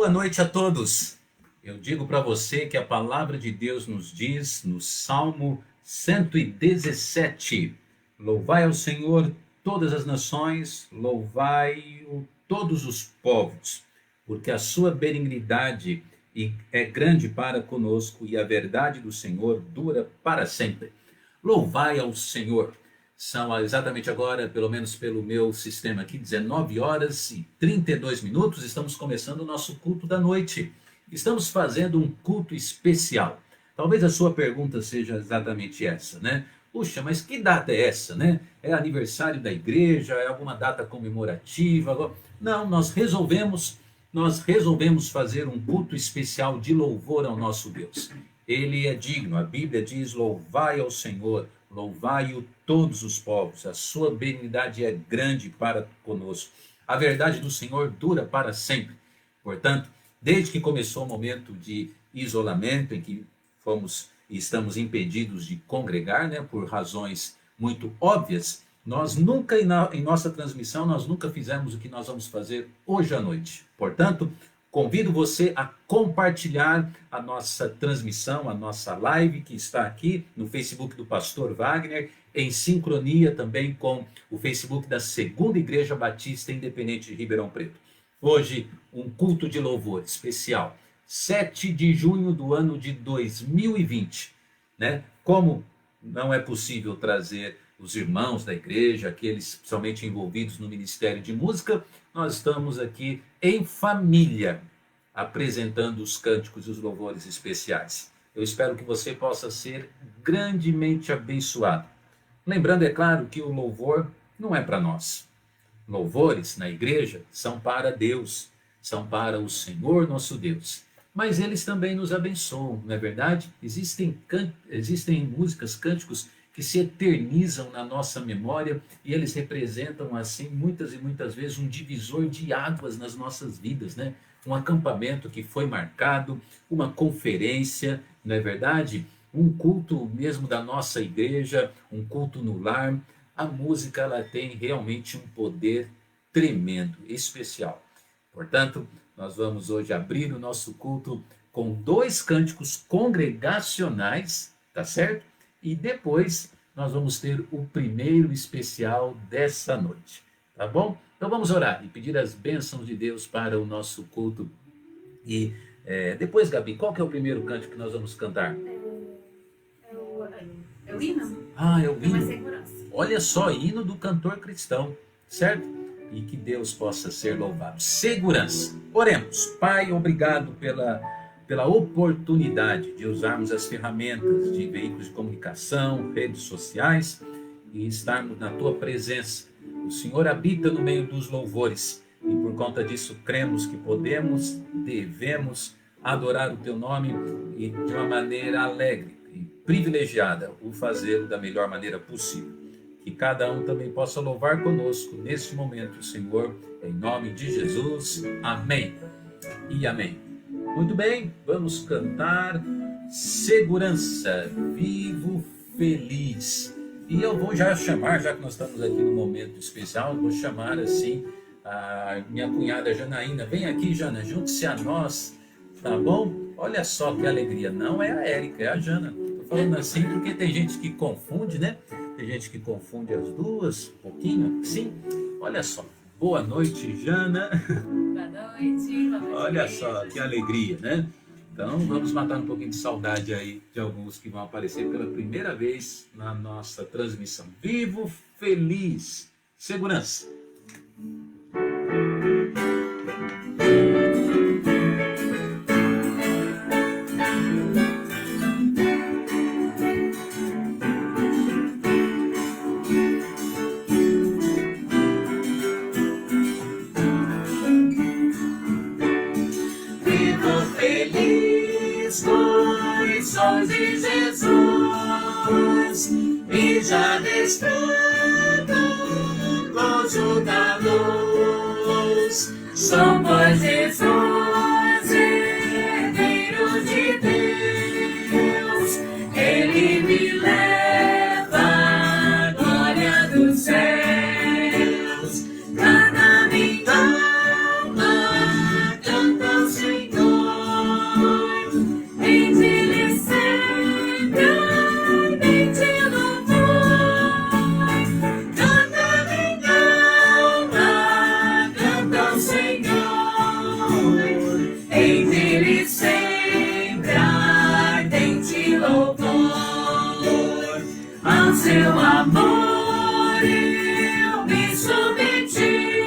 Boa noite a todos. Eu digo para você que a palavra de Deus nos diz no Salmo 117: louvai ao Senhor todas as nações, louvai-o todos os povos, porque a sua benignidade é grande para conosco e a verdade do Senhor dura para sempre. Louvai ao Senhor. São exatamente agora, pelo menos pelo meu sistema aqui, 19 horas e 32 minutos. Estamos começando o nosso culto da noite. Estamos fazendo um culto especial. Talvez a sua pergunta seja exatamente essa, né? Puxa, mas que data é essa, né? É aniversário da igreja? É alguma data comemorativa? Não, nós resolvemos fazer um culto especial de louvor ao nosso Deus. Ele é digno. A Bíblia diz: louvai ao Senhor, louvai-o todos os povos, a sua benignidade é grande para conosco. A verdade do Senhor dura para sempre. Portanto, desde que começou o momento de isolamento, em que estamos impedidos de congregar, né, por razões muito óbvias, nós nunca, em nossa transmissão, nós nunca fizemos o que nós vamos fazer hoje à noite. Portanto, convido você a compartilhar a nossa transmissão, a nossa live que está aqui no Facebook do Pastor Wagner, em sincronia também com o Facebook da Segunda Igreja Batista Independente de Ribeirão Preto. Hoje, um culto de louvor especial, 7 de junho do ano de 2020. Né? Como não é possível trazer os irmãos da igreja, aqueles somente envolvidos no ministério de música, nós estamos aqui em família, apresentando os cânticos e os louvores especiais. Eu espero que você possa ser grandemente abençoado. Lembrando, é claro, que o louvor não é para nós. Louvores na igreja são para Deus, são para o Senhor nosso Deus. Mas eles também nos abençoam, não é verdade? Existem músicas, cânticos que se eternizam na nossa memória e eles representam, assim, muitas e muitas vezes um divisor de águas nas nossas vidas, né? Um acampamento que foi marcado, uma conferência, não é verdade? Um culto mesmo da nossa igreja, um culto no lar. A música, ela tem realmente um poder tremendo, especial. Portanto, nós vamos hoje abrir o nosso culto com 2 cânticos congregacionais, tá certo? E depois nós vamos ter o primeiro especial dessa noite, tá bom? Então vamos orar e pedir as bênçãos de Deus para o nosso culto. E depois, Gabi, qual que é o primeiro cântico que nós vamos cantar? É o hino? Ah, é o hino. Segurança. Olha só, hino do cantor cristão, certo? E que Deus possa ser louvado. Segurança. Oremos. Pai, obrigado pela oportunidade de usarmos as ferramentas de veículos de comunicação, redes sociais e estarmos na Tua presença. O Senhor habita no meio dos louvores e por conta disso cremos que devemos adorar o Teu nome e de uma maneira alegre e privilegiada o fazê-lo da melhor maneira possível. Que cada um também possa louvar conosco neste momento, Senhor, em nome de Jesus. Amém e amém. Muito bem, vamos cantar Segurança, Vivo Feliz. E eu vou já chamar, já que nós estamos aqui no momento especial, vou chamar assim a minha cunhada Janaína. Vem aqui, Jana, junte-se a nós, tá bom? Olha só que alegria, não é a Érica, é a Jana. Estou falando assim porque tem gente que confunde, né? Tem gente que confunde as duas, um pouquinho, sim. Olha só, boa noite, Jana. Boa noite. Olha só, que alegria, né? Então, vamos matar um pouquinho de saudade aí de alguns que vão aparecer pela primeira vez na nossa transmissão. Vivo Feliz, Segurança. De Jesus e já desfruto gozo da luz. Somos Jesus, herdeiros de Deus. Ele me leva à glória dos céus. Cada minha alma canta o Senhor. seu amor eu me submeti,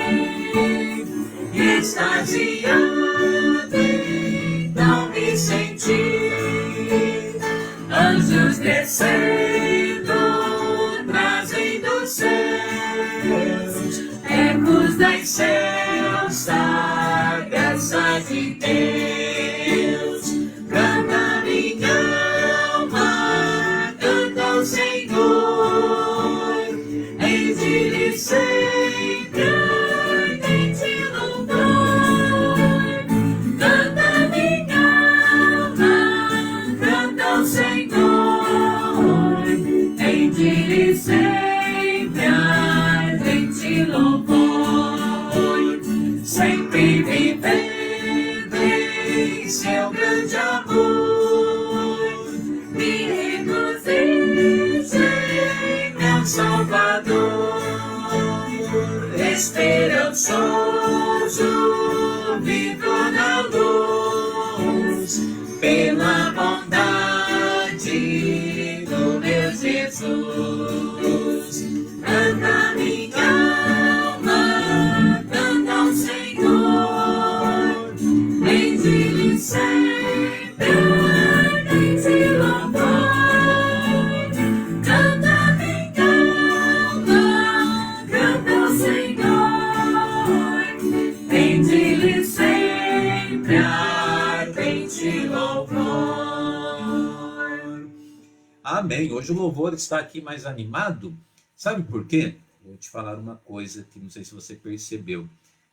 extasiado então me senti, anjos descendo, trazendo céus, ecos das excelsas graças de Deus. Canta minha alma, canta ao Senhor, enche-lhe sempre ardente louvor. Canta minha alma, canta ao Senhor, enche-lhe sempre ardente louvor. Sempre vivendo em seu grande amor, me regozijo em meu Salvador, esperançoso, vivo na luz, pela bondade do meu Jesus. Canta minha alma, canta ao Senhor, enche-lhe sempre ardente louvor. Canta minha alma, canta ao Senhor, enche-lhe sempre ardente louvor. Amém. Hoje o louvor está aqui mais animado. Sabe por quê? Vou te falar uma coisa que não sei se você percebeu.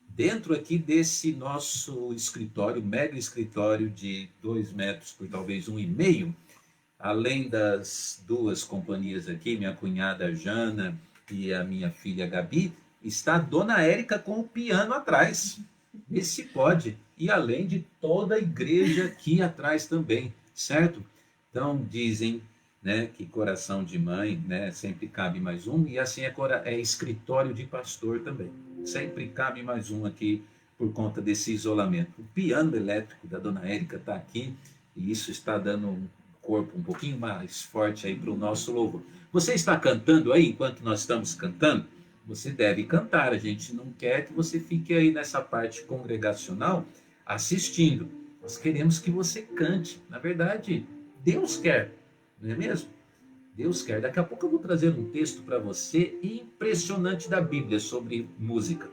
Dentro aqui desse nosso escritório, mega escritório de 2 metros por talvez 1,5, além das duas companhias aqui, minha cunhada Jana e a minha filha Gabi, está a Dona Érica com o piano atrás. Esse pode. E além de toda a igreja aqui atrás também, certo? Então dizem, né, que coração de mãe, né, sempre cabe mais um, e assim é escritório de pastor também. Sempre cabe mais um aqui por conta desse isolamento. O piano elétrico da Dona Érica está aqui, e isso está dando um corpo um pouquinho mais forte aí para o nosso louvor. Você está cantando aí enquanto nós estamos cantando? Você deve cantar, a gente não quer que você fique aí nessa parte congregacional assistindo. Nós queremos que você cante. Na verdade, Deus quer, não é mesmo? Deus quer. Daqui a pouco eu vou trazer um texto para você impressionante da Bíblia sobre música.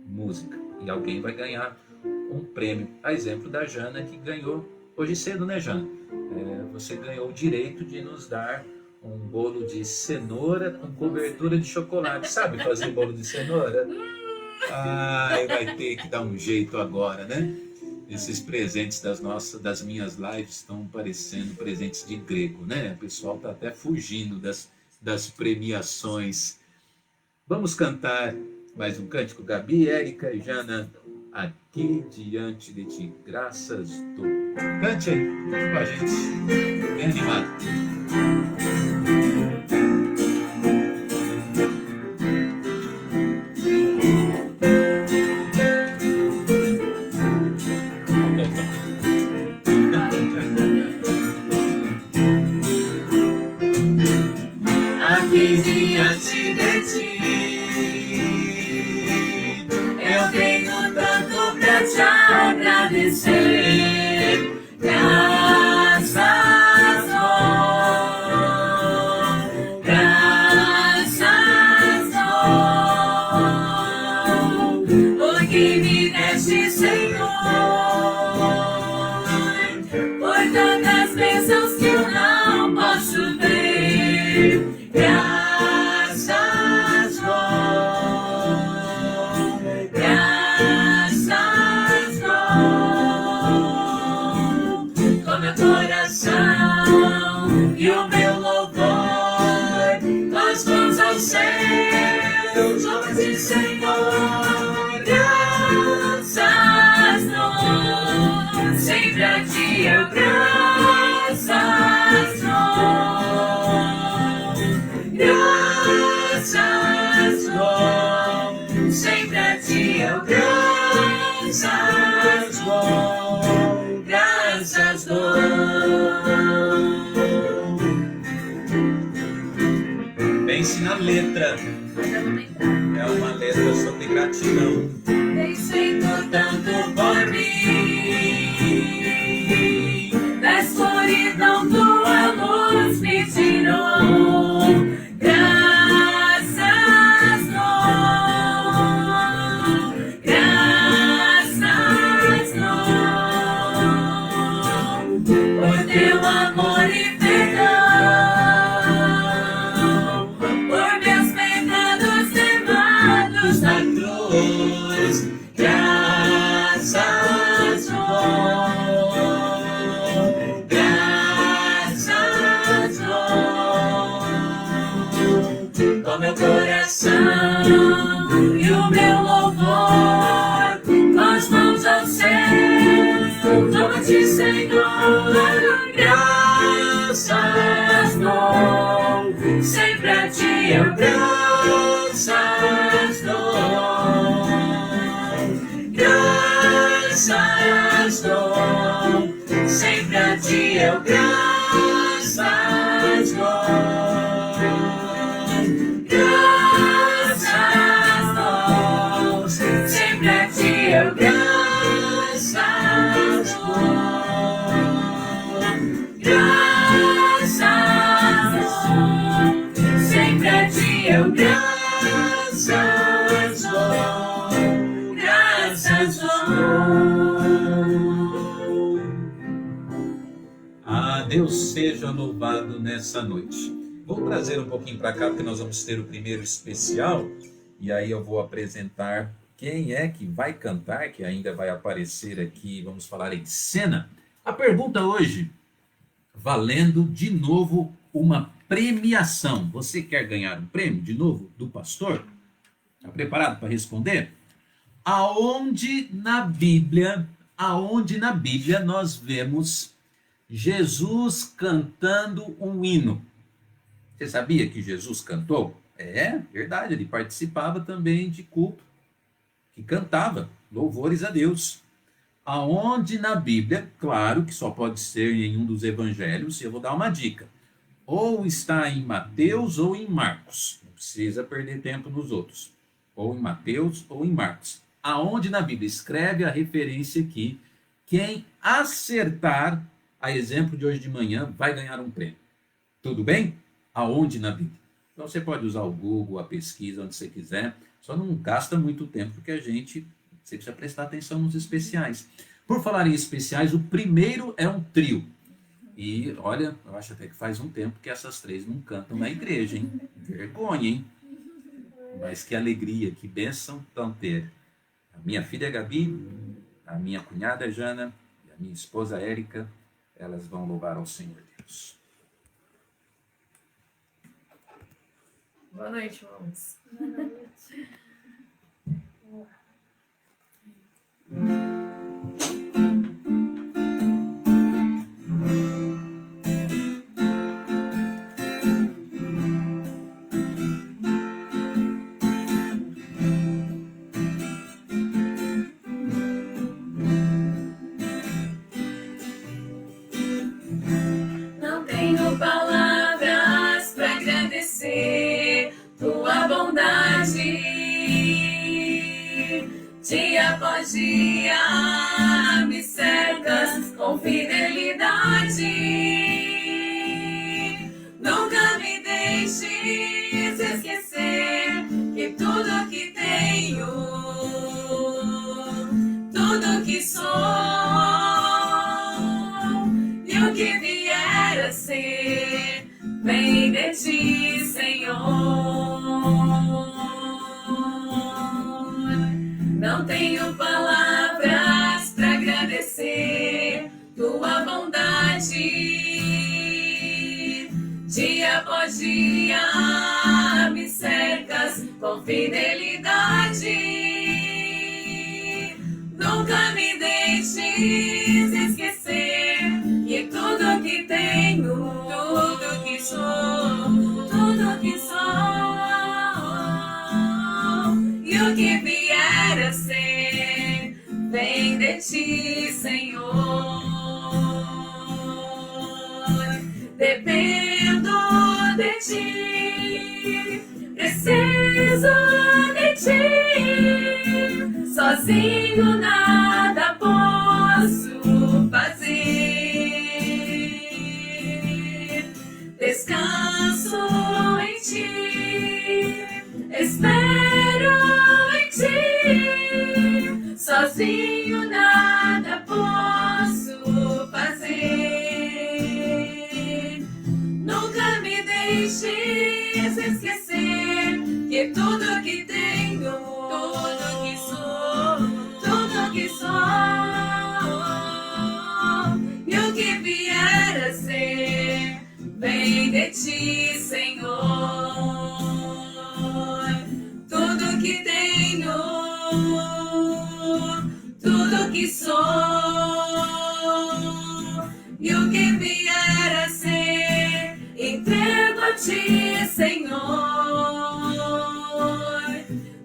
Música. E alguém vai ganhar um prêmio. A exemplo da Jana, que ganhou hoje cedo, né, Jana? Você ganhou o direito de nos dar um bolo de cenoura com cobertura de chocolate. Sabe fazer bolo de cenoura? Ai, vai ter que dar um jeito agora, né? Esses presentes das minhas lives estão parecendo presentes de grego, né? O pessoal está até fugindo das premiações. Vamos cantar mais um cântico, Gabi, Érica e Jana. Aqui diante de ti, graças dou. Cante aí, com a gente, bem animado. Aqui diante de ti, eu tenho tanto pra te agradecer. Graças, oh, graças, oh, porque me deste, Senhor, por tantas bênçãos que eu não posso ver. Graças, oh, graças, oh, com meu coração e o meu louvor, nós vamos aos céus, vamos de Senhor. Graças, oh, sempre a ti eu graças, oh, graças, oh, sempre a ti eu graças, oh, graças, oh. na letra. Ainda não lembrar. É uma letra sobre gratidão. Tens feito tanto por mim. Da escuridão tua luz me tirou. Graças não, graças não, por teu amor e perdão, por meus pecados levados na cruz. Graças não, graças não, com meu coração e o meu louvor, com as mãos ao céu, louva-te, Senhor. Graças dou, sempre a ti eu graças dou. Graças dou, sempre a ti eu graças dou. Graças dou, sempre a ti eu graças dou. Graças dou, sempre a ti eu graças dou. Graças dou. Ah, Deus seja louvado nessa noite. Vou trazer um pouquinho para cá, porque nós vamos ter o primeiro especial. E aí eu vou apresentar quem é que vai cantar, que ainda vai aparecer aqui, vamos falar em cena. A pergunta hoje, valendo de novo uma premiação. Você quer ganhar um prêmio de novo do pastor? Está preparado para responder? Aonde na Bíblia nós vemos Jesus cantando um hino? Você sabia que Jesus cantou? É verdade, ele participava também de culto, que cantava louvores a Deus. Aonde na Bíblia, claro que só pode ser em um dos evangelhos, e eu vou dar uma dica. Ou está em Mateus ou em Marcos. Não precisa perder tempo nos outros. Ou em Mateus ou em Marcos. Aonde na Bíblia? Escreve a referência aqui. Quem acertar, a exemplo de hoje de manhã, vai ganhar um prêmio. Tudo bem? Aonde na Bíblia? Então você pode usar o Google, a pesquisa, onde você quiser. Só não gasta muito tempo, porque você precisa prestar atenção nos especiais. Por falar em especiais, o primeiro é um trio. E olha, eu acho até que faz um tempo que essas três não cantam na igreja, hein? Vergonha, hein? Mas que alegria, que bênção tão ter. A minha filha Gabi, a minha cunhada Jana e a minha esposa Érica, elas vão louvar ao Senhor Deus. Boa noite, irmãos. Boa noite. Não tenho palavras para agradecer tua bondade. Dia após dia me cercas com fidelidade. Nunca me deixes esquecer que tudo que tenho, tudo que sou e o que vier a ser, vem de ti, Senhor. Não tenho palavras para agradecer tua bondade. Dia após dia me cercas com fidelidade. Nunca me deixes esquecer que tudo que tenho, tudo que sou, tudo que sou e o que vier a ser, vem de ti, Senhor. Dependo de ti, Preciso de ti, sozinho nada posso fazer. Descanso em ti, espero em ti, sozinho nada posso fazer. Nunca me deixes esquecer que tudo que tenho, tudo que sou, tudo que sou, e o que vier a ser, vem de ti, Senhor. Tudo que tenho, tudo que sou, e o que vier a ser, entrego a ti, Senhor.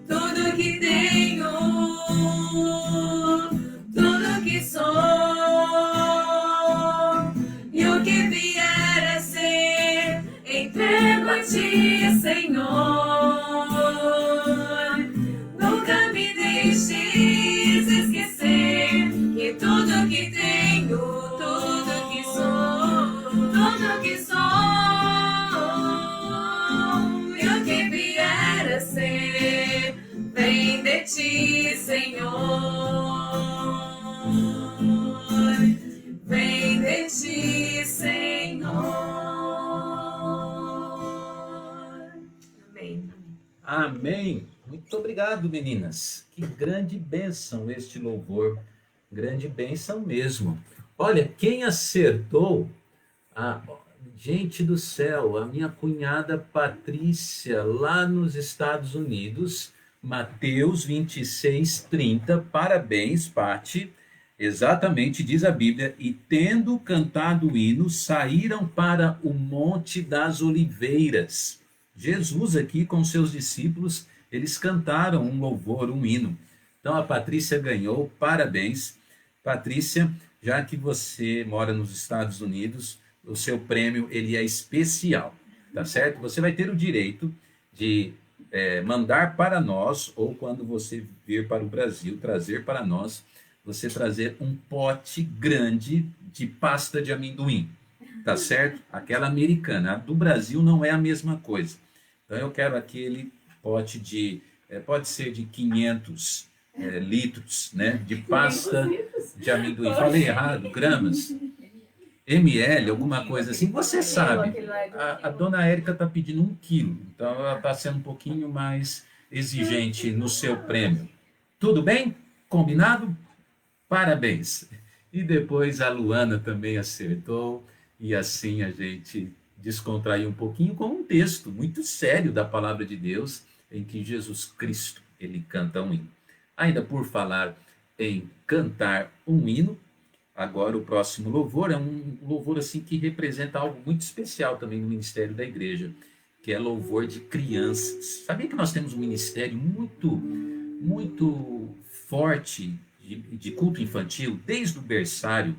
Tudo que tenho, tudo que sou, e o que vier a ser, entrego a ti, Senhor. Nunca me deixes esquecer que tudo que tenho, tudo que sou, tudo que sou, e o que vier a ser, vem de ti, Senhor. Vem de ti, Senhor. Amém. Amém. Muito obrigado, meninas. Que grande bênção este louvor. Grande bênção mesmo. Olha, quem acertou, gente do céu, a minha cunhada Patrícia, lá nos Estados Unidos, Mateus 26:30. Parabéns, Pati. Exatamente, diz a Bíblia, e tendo cantado o hino, saíram para o Monte das Oliveiras. Jesus aqui com seus discípulos, eles cantaram um louvor, um hino. Então a Patrícia ganhou, parabéns. Patrícia, já que você mora nos Estados Unidos, o seu prêmio ele é especial, tá certo? Você vai ter o direito de mandar para nós, ou quando você vir para o Brasil, trazer para nós, você trazer um pote grande de pasta de amendoim, tá certo? Aquela americana. A do Brasil não é a mesma coisa. Então eu quero aquele pote de, pode ser de 500 litros, né? De pasta de amendoim. Falei errado, gramas. ml, alguma coisa assim, você sabe. A dona Érica está pedindo 1 quilo, então ela está sendo um pouquinho mais exigente no seu prêmio. Tudo bem? Combinado? Parabéns. E depois a Luana também acertou, e assim a gente descontraiu um pouquinho com um texto muito sério da palavra de Deus, em que Jesus Cristo, ele canta um hino. Ainda por falar em cantar um hino, agora o próximo louvor é um louvor assim que representa algo muito especial também no ministério da igreja, que é louvor de crianças. Sabia que nós temos um ministério muito forte de culto infantil, desde o berçário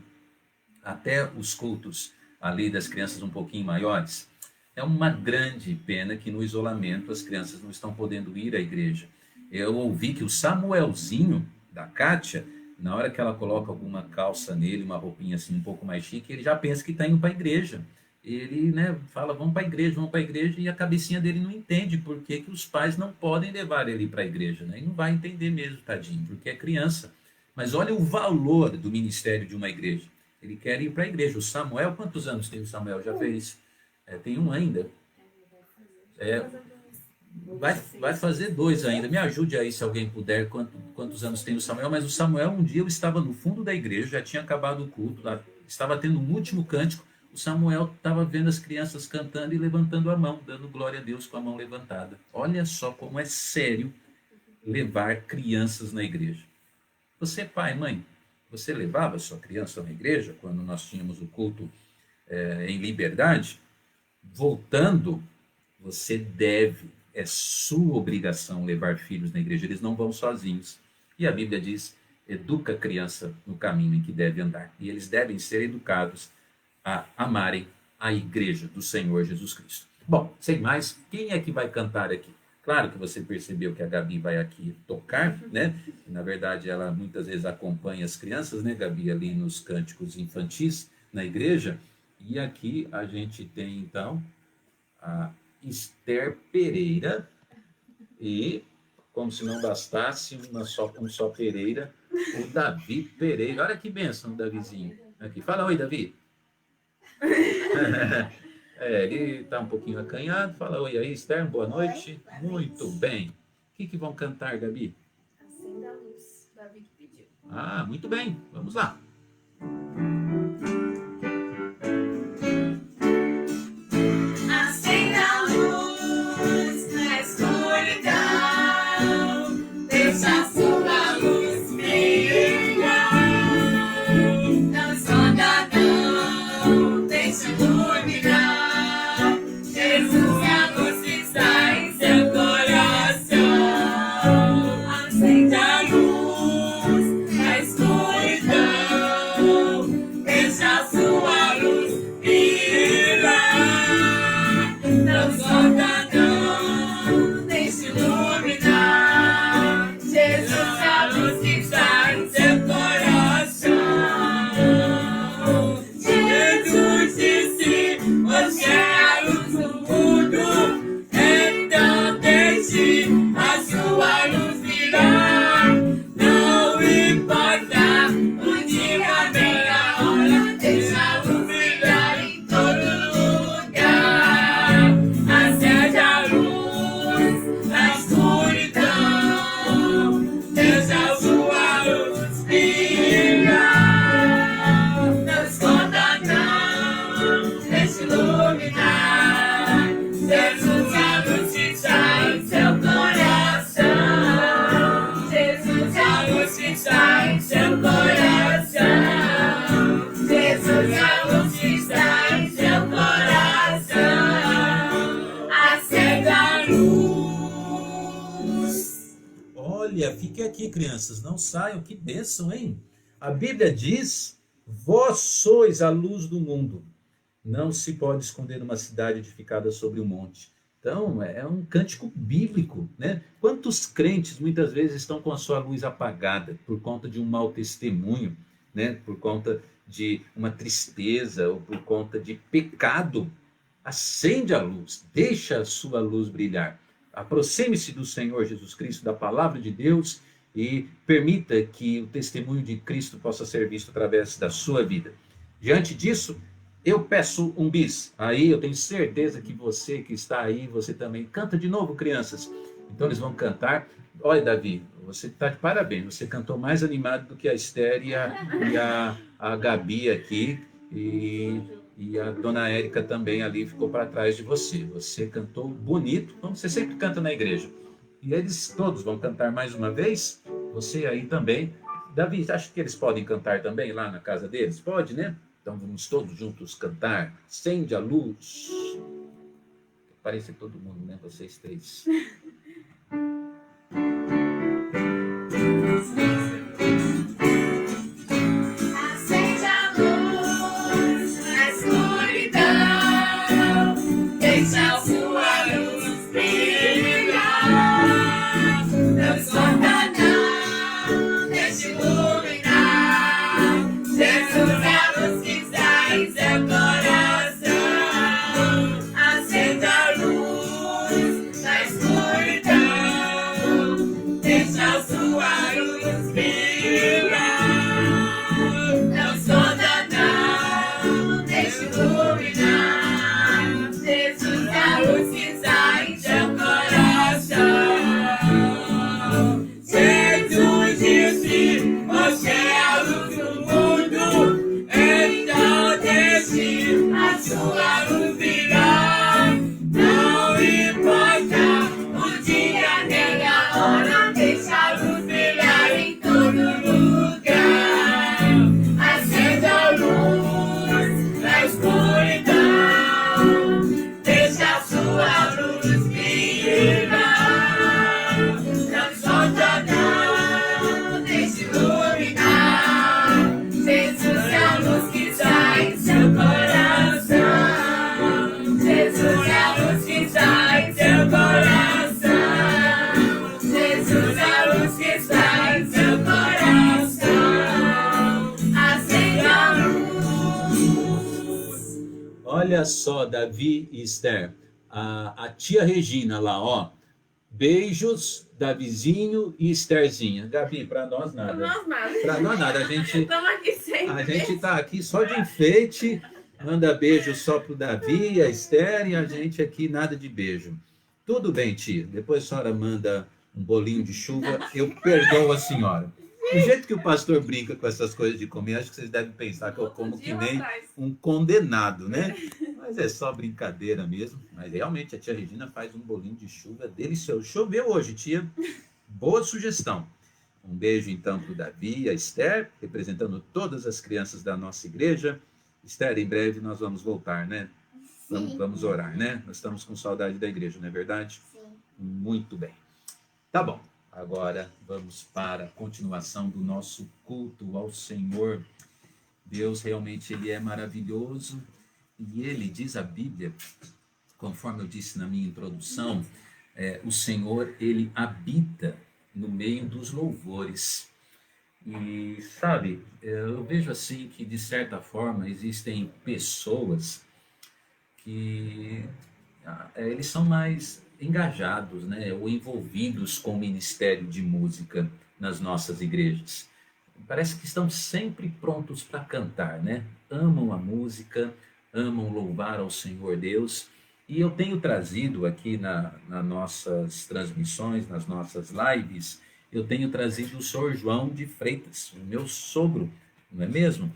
até os cultos ali das crianças um pouquinho maiores? É uma grande pena que no isolamento as crianças não estão podendo ir à igreja. Eu ouvi que o Samuelzinho da Kátia, na hora que ela coloca alguma calça nele, uma roupinha assim um pouco mais chique, ele já pensa que está indo para a igreja. Ele fala, vamos para a igreja, e a cabecinha dele não entende por que os pais não podem levar ele para a igreja. E não vai entender mesmo, tadinho, porque é criança. Mas olha o valor do ministério de uma igreja. Ele quer ir para a igreja. O Samuel, quantos anos tem o Samuel? Já fez? Tem um ainda. Vai fazer 2 ainda. Me ajude aí, se alguém puder, quantos anos tem o Samuel. Mas o Samuel, um dia eu estava no fundo da igreja, já tinha acabado o culto, estava tendo um último cântico. O Samuel estava vendo as crianças cantando e levantando a mão, dando glória a Deus com a mão levantada. Olha só como é sério levar crianças na igreja. Você, pai, mãe, você levava sua criança na igreja quando nós tínhamos o culto em liberdade? Voltando, você deve, é sua obrigação levar filhos na igreja. Eles não vão sozinhos. E a Bíblia diz, educa a criança no caminho em que deve andar. E eles devem ser educados a amarem a igreja do Senhor Jesus Cristo. Bom, sem mais, quem é que vai cantar aqui? Claro que você percebeu que a Gabi vai aqui tocar, né? Na verdade, ela muitas vezes acompanha as crianças, né, Gabi, ali nos cânticos infantis na igreja. E aqui a gente tem, então, a Esther Pereira e, como se não bastasse um só Pereira, o Davi Pereira. Olha que bênção, Davizinho. Aqui. Fala oi, Davi. Ele está um pouquinho acanhado. Fala oi aí, Esther, boa noite. Muito bem. O que vão cantar, Gabi? Acenda a luz. Davi que pediu. Ah, muito bem. Vamos lá. Acenda a luz na escuridão, deixa a sua luz brilhar. Não esconda não, deixa iluminar. Jesus é a luz que está em seu coração. Acenda a luz na escuridão, deixa a sua luz brilhar. Não esconda não, deixe iluminar. Jesus é a luz que está em seu coração. Jesus disse, você é a luz do mundo. Então deixe a sua luz brilhar. Não importa o dia nem a hora, deixa a luz brilhar em todo lugar. Acende a luz na escuridão, deixa a sua luz brilhar. Não esconda não, deixe iluminar. Jesus é a luz que está em seu coração. Jesus é a luz que está em seu coração. Jesus é a luz que está em seu coração. Acenda a luz. Olha, fique aqui, crianças, não saiam, que bênção, hein? A Bíblia diz: vós sois a luz do mundo. Não se pode esconder uma cidade edificada sobre um monte. Então, é um cântico bíblico, né? Quantos crentes muitas vezes estão com a sua luz apagada por conta de um mau testemunho, né? Por conta de uma tristeza ou por conta de pecado? Acende a luz, deixa a sua luz brilhar. Aproxime-se do Senhor Jesus Cristo, da palavra de Deus, e permita que o testemunho de Cristo possa ser visto através da sua vida. Diante disso, eu peço um bis. Aí eu tenho certeza que você que está aí, você também canta de novo, crianças. Então eles vão cantar. Olha, Davi, você está de parabéns. Você cantou mais animado do que a Esther e a Gabi aqui. E a dona Érica também ali ficou para trás de você. Você cantou bonito, como você sempre canta na igreja. E eles todos vão cantar mais uma vez. Você aí também. Davi, acha que eles podem cantar também lá na casa deles? Pode, né? Então vamos todos juntos cantar. Acende a luz. Parece todo mundo, né? Vocês três. Acende a luz na escuridão, deixa a sua luz brilhar. Não esconda não, deixe iluminar. Jesus é a luz que está em seu coração. Acende a luz na escuridão. Olha só, Davi e Esther, a tia Regina lá, ó. Beijos, Davizinho e Estherzinha. Gabi, para nós nada. Para nós nada. Estamos aqui sempre. A gente tá aqui só de enfeite. Manda beijo só pro Davi, a Esther e a gente aqui nada de beijo. Tudo bem, tia. Depois a senhora manda um bolinho de chuva, eu perdoo a senhora. Do jeito que o pastor brinca com essas coisas de comer, acho que vocês devem pensar que eu como que nem um condenado, né? Mas é só brincadeira mesmo. Mas realmente a tia Regina faz um bolinho de chuva delicioso. Choveu hoje, tia. Boa sugestão. Um beijo então para o Davi e a Esther, representando todas as crianças da nossa igreja. Esther, em breve nós vamos voltar, né? Vamos orar, né? Nós estamos com saudade da igreja, não é verdade? Sim. Muito bem. Tá bom. Agora vamos para a continuação do nosso culto ao Senhor. Deus realmente ele é maravilhoso e ele diz a Bíblia, conforme eu disse na minha introdução, o Senhor ele habita no meio dos louvores. E sabe, eu vejo assim que de certa forma existem pessoas que eles são mais engajados, né, ou envolvidos com o ministério de música nas nossas igrejas. Parece que estão sempre prontos para cantar, né? Amam a música, amam louvar ao Senhor Deus. E eu tenho trazido aqui nas nossas transmissões, nas nossas lives, eu tenho trazido o Sr. João de Freitas, o meu sogro, não é mesmo?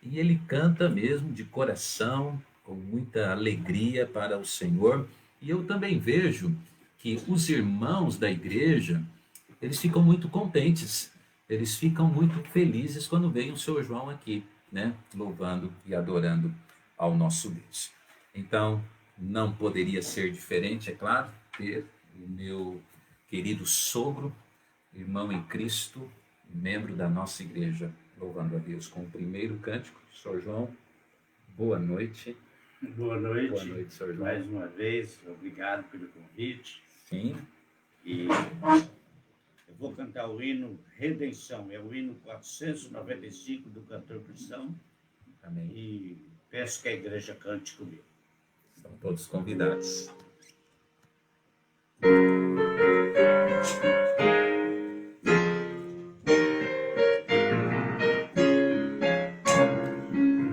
E ele canta mesmo de coração, com muita alegria para o Senhor. E eu também vejo que os irmãos da igreja, eles ficam muito contentes, eles ficam muito felizes quando veem o Sr. João aqui, né, louvando e adorando ao nosso Deus. Então, não poderia ser diferente, é claro, ter o meu querido sogro, irmão em Cristo, membro da nossa igreja, louvando a Deus com o primeiro cântico. Sr. João, boa noite. Boa noite. Boa noite, Sr. João. Mais uma vez, obrigado pelo convite. Sim. E eu vou cantar o hino Redenção, é o hino 495 do cantor cristão. Amém. E peço que a igreja cante comigo. Estão todos convidados.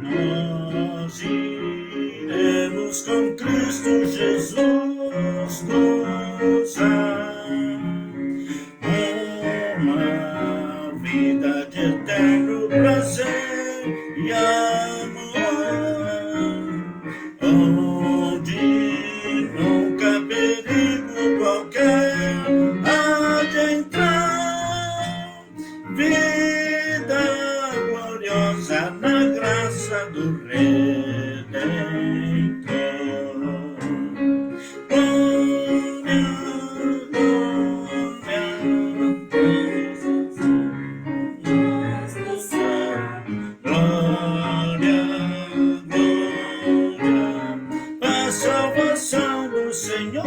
Nós iremos com Cristo Jesus gozar uma vida de eterno prazer e amor, onde nunca perigo qualquer há de entrar. Vida gloriosa na graça do Redentor. Glória, a salvação do Senhor.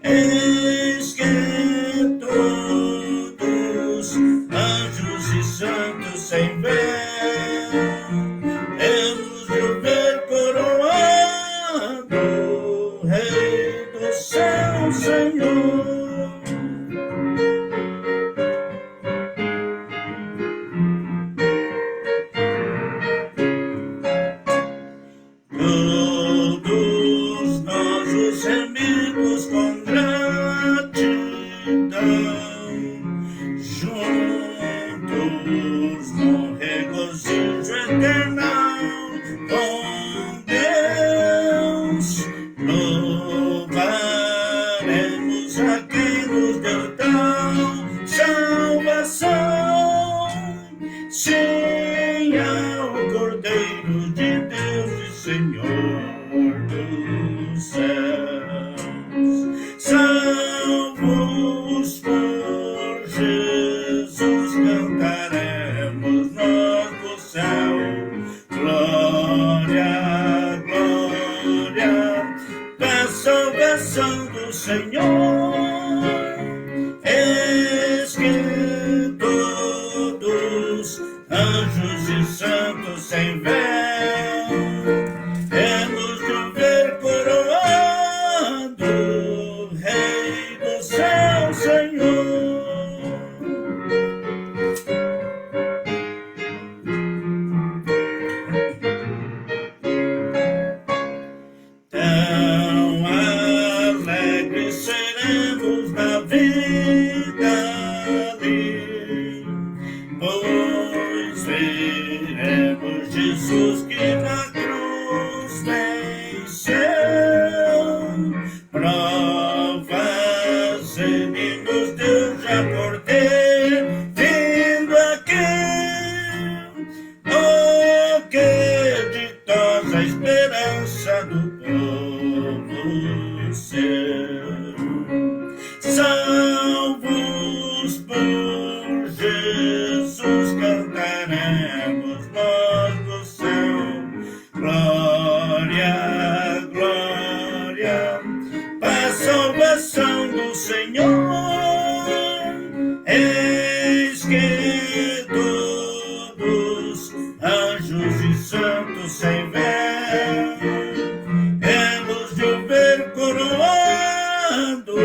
Eis que todos, anjos e santos sem véu, hemos de o ver coroado, Rei do céu, Senhor. Todos nós os remidos com gratidão, juntos no regozijo eternal com Deus, louvaremos a quem nos deu tal salvação. Sim, ao Cordeiro de Deus e Senhor dos céus, salvos por Jesus, cantaremos nós do céu. Glória, glória, da salvação do Senhor. Eis que todos, anjos e santos sem véu, Jesus que na cruz venceu, provas ele nos deu já por ter vindo aqui, oh, que ditosa esperança do povo seu, salvos por Jesus cantaremos nós do céu, glória, glória, para a salvação do Senhor, eis que todos anjos e santos sem véu, eles de o ver coroado,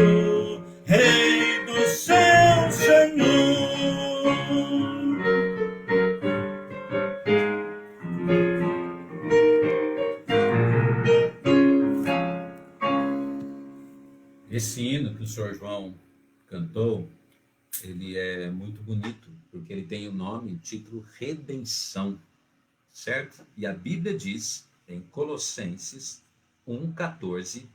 Rei do céu, Senhor. Esse hino que o Sr. João cantou, ele é muito bonito, porque ele tem o nome, o título Redenção, certo? E a Bíblia diz, em Colossenses 1,14,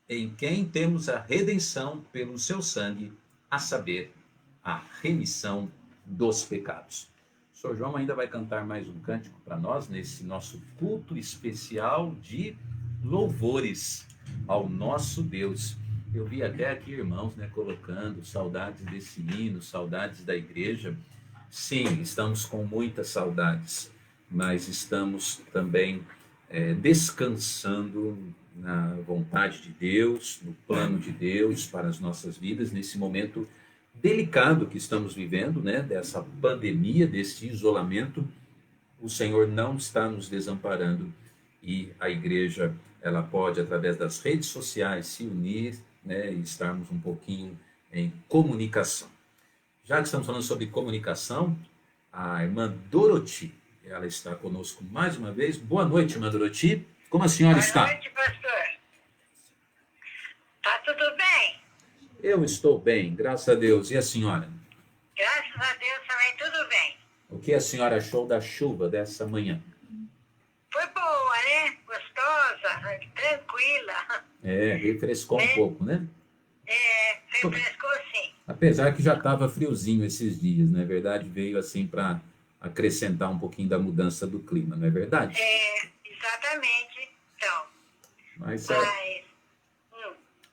em quem temos a redenção pelo seu sangue, a saber, a remissão dos pecados. O Sr. João ainda vai cantar mais um cântico para nós, nesse nosso culto especial de louvores ao nosso Deus. Eu vi até aqui irmãos, colocando saudades desse hino, saudades da igreja. Sim, estamos com muitas saudades, mas estamos também descansando na vontade de Deus, no plano de Deus para as nossas vidas, nesse momento delicado que estamos vivendo, dessa pandemia, desse isolamento. O Senhor não está nos desamparando e a igreja, ela pode, através das redes sociais, se unir, e estarmos um pouquinho em comunicação. Já que estamos falando sobre comunicação, a irmã Doroti, ela está conosco mais uma vez. Boa noite, irmã Doroti. Como a senhora está? Boa noite, pastor. Tá tudo bem? Eu estou bem, graças a Deus. E a senhora? Graças a Deus também tudo bem. O que a senhora achou da chuva dessa manhã? Foi boa, né? Gostosa, tranquila. Refrescou um pouco, né? Refrescou sim. Apesar que já estava friozinho esses dias, não é verdade? Veio assim para acrescentar um pouquinho da mudança do clima, não é verdade? Exatamente. Então, Mas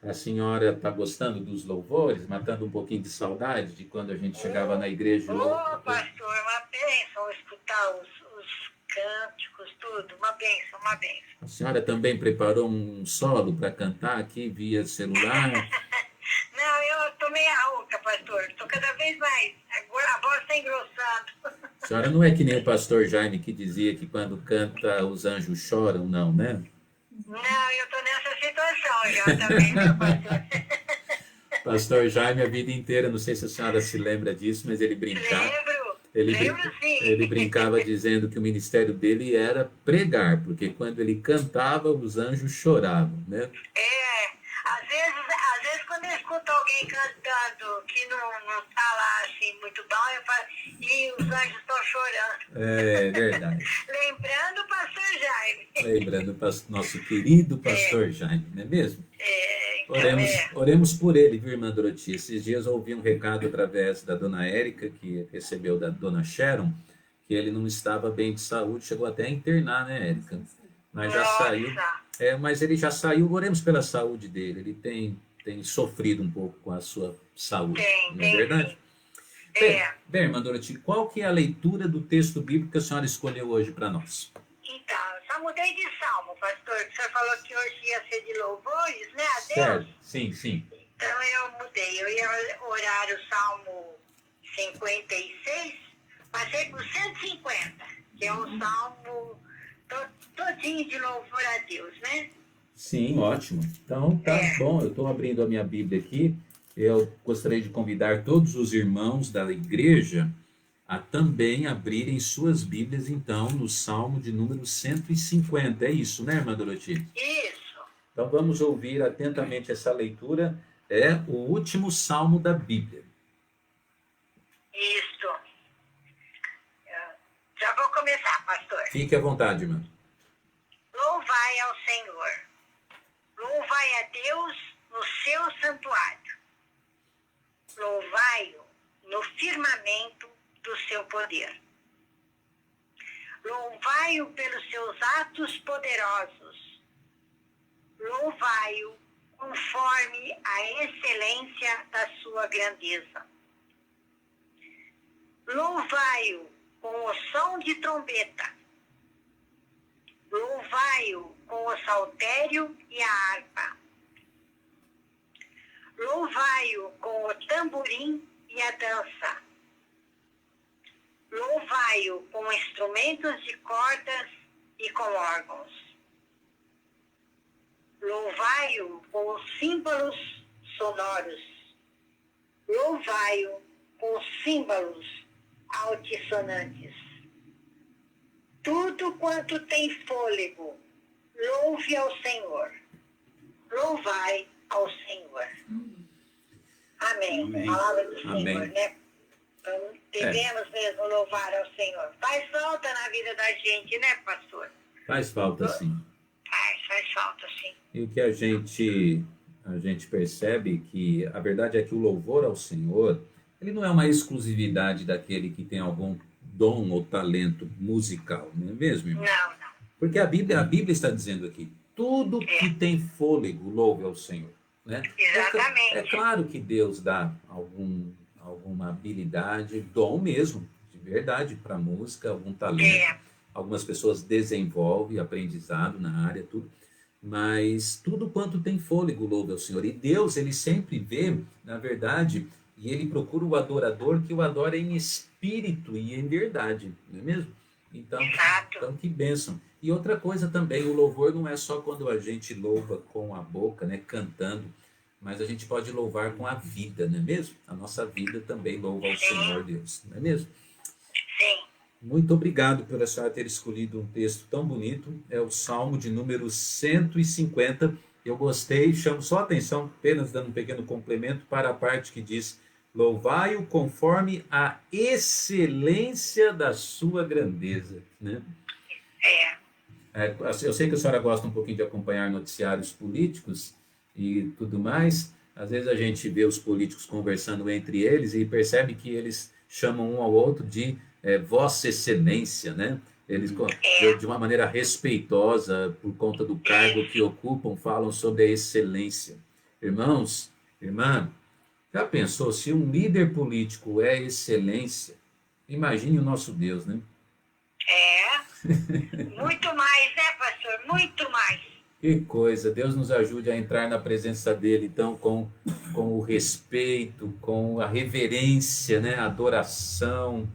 a senhora está gostando dos louvores, matando um pouquinho de saudade de quando a gente chegava na igreja? Pastor, uma bênção escutar os cânticos, tudo. Uma bênção, uma bênção. A senhora também preparou um solo para cantar aqui via celular? Não, eu tô meio rouca, pastor. Estou cada vez mais. Agora a voz está engrossando. A senhora não é que nem o pastor Jaime que dizia que quando canta os anjos choram, não, né? Não, eu estou nessa situação já também, meu pastor. Pastor Jaime, a vida inteira, não sei se a senhora se lembra disso, mas ele brincava. Lembro sim. Ele brincava dizendo que o ministério dele era pregar, porque quando ele cantava, os anjos choravam, né? Às vezes quando eu escuto alguém cantando que não tá lá assim muito bom, eu falo, e os anjos estão chorando. É verdade. Lembrando o pastor Jaime. Lembrando o nosso querido pastor Jaime, não é mesmo? Então, Oremos por ele, viu, irmã Doroti? Esses dias eu ouvi um recado através da dona Érica, que recebeu da dona Sharon, que ele não estava bem de saúde, chegou até a internar, né, Érica? Mas já saiu. Mas ele já saiu, oremos pela saúde dele. Ele tem sofrido um pouco com a sua saúde, não é verdade? Bem, irmã Doroti, qual que é a leitura do texto bíblico que a senhora escolheu hoje para nós? Então, só mudei de salmo, pastor, que o senhor falou que hoje ia ser de louvores, né, a Deus? Certo, sim. Então eu mudei, eu ia orar o salmo 56, passei por 150, que é um salmo todinho de louvor a Deus, né? Sim, ótimo. Então, tá bom. Eu estou abrindo a minha Bíblia aqui. Eu gostaria de convidar todos os irmãos da igreja a também abrirem suas Bíblias, então, no Salmo de número 150. É isso, né, irmã Doroti? Isso. Então, vamos ouvir atentamente essa leitura. É o último Salmo da Bíblia. Isso. Já vou começar, pastor. Fique à vontade, irmã. Louvai ao Senhor. Louvai a Deus no seu santuário. Louvai-o no firmamento do seu poder. Louvai-o pelos seus atos poderosos. Louvai-o conforme a excelência da sua grandeza. Louvai-o com o som de trombeta. Louvai-o com o saltério e a harpa. Louvai-o com o tamborim e a dança. Louvai-o com instrumentos de cordas e com órgãos. Louvai-o com os símbolos sonoros. Louvai-o com os símbolos altissonantes. Tudo quanto tem fôlego, louve ao Senhor. Louvai ao Senhor. Amém. Amém. Palavra do Senhor, Amém. né? Então, devemos mesmo louvar ao Senhor. Faz falta na vida da gente, né, pastor? Faz falta, sim. Faz falta, sim. E o que a gente percebe que a verdade é que o louvor ao Senhor, ele não é uma exclusividade daquele que tem algum dom ou talento musical, não é mesmo, irmão? Não, não. Porque a Bíblia está dizendo aqui, tudo que tem fôlego, louve ao Senhor. Né? Exatamente. É claro que Deus dá alguma habilidade, dom mesmo, de verdade, para música, algum talento. É. Algumas pessoas desenvolvem aprendizado na área, tudo. Mas tudo quanto tem fôlego, louve ao Senhor. E Deus, ele sempre vê, na verdade, e ele procura o adorador que o adora em espírito e em verdade, não é mesmo? Então, Exato. que bênção. E outra coisa também, o louvor não é só quando a gente louva com a boca, né, cantando, mas a gente pode louvar com a vida, não é mesmo? A nossa vida também louva ao Senhor Deus, não é mesmo? Sim. Muito obrigado por a senhora ter escolhido um texto tão bonito. É o Salmo de número 150. Eu gostei, chamo só a atenção, apenas dando um pequeno complemento para a parte que diz: louvai-o conforme a excelência da sua grandeza. Né? Eu sei que a senhora gosta um pouquinho de acompanhar noticiários políticos e tudo mais. Às vezes a gente vê os políticos conversando entre eles e percebe que eles chamam um ao outro de Vossa Excelência, né? Eles, de uma maneira respeitosa, por conta do cargo que ocupam, falam sobre a excelência. Irmãos, irmã, já pensou, se um líder político é excelência, imagine o nosso Deus, né? Muito mais, né, pastor? Muito mais. Que coisa, Deus nos ajude a entrar na presença dele, então, com o respeito, com a reverência, né? A adoração,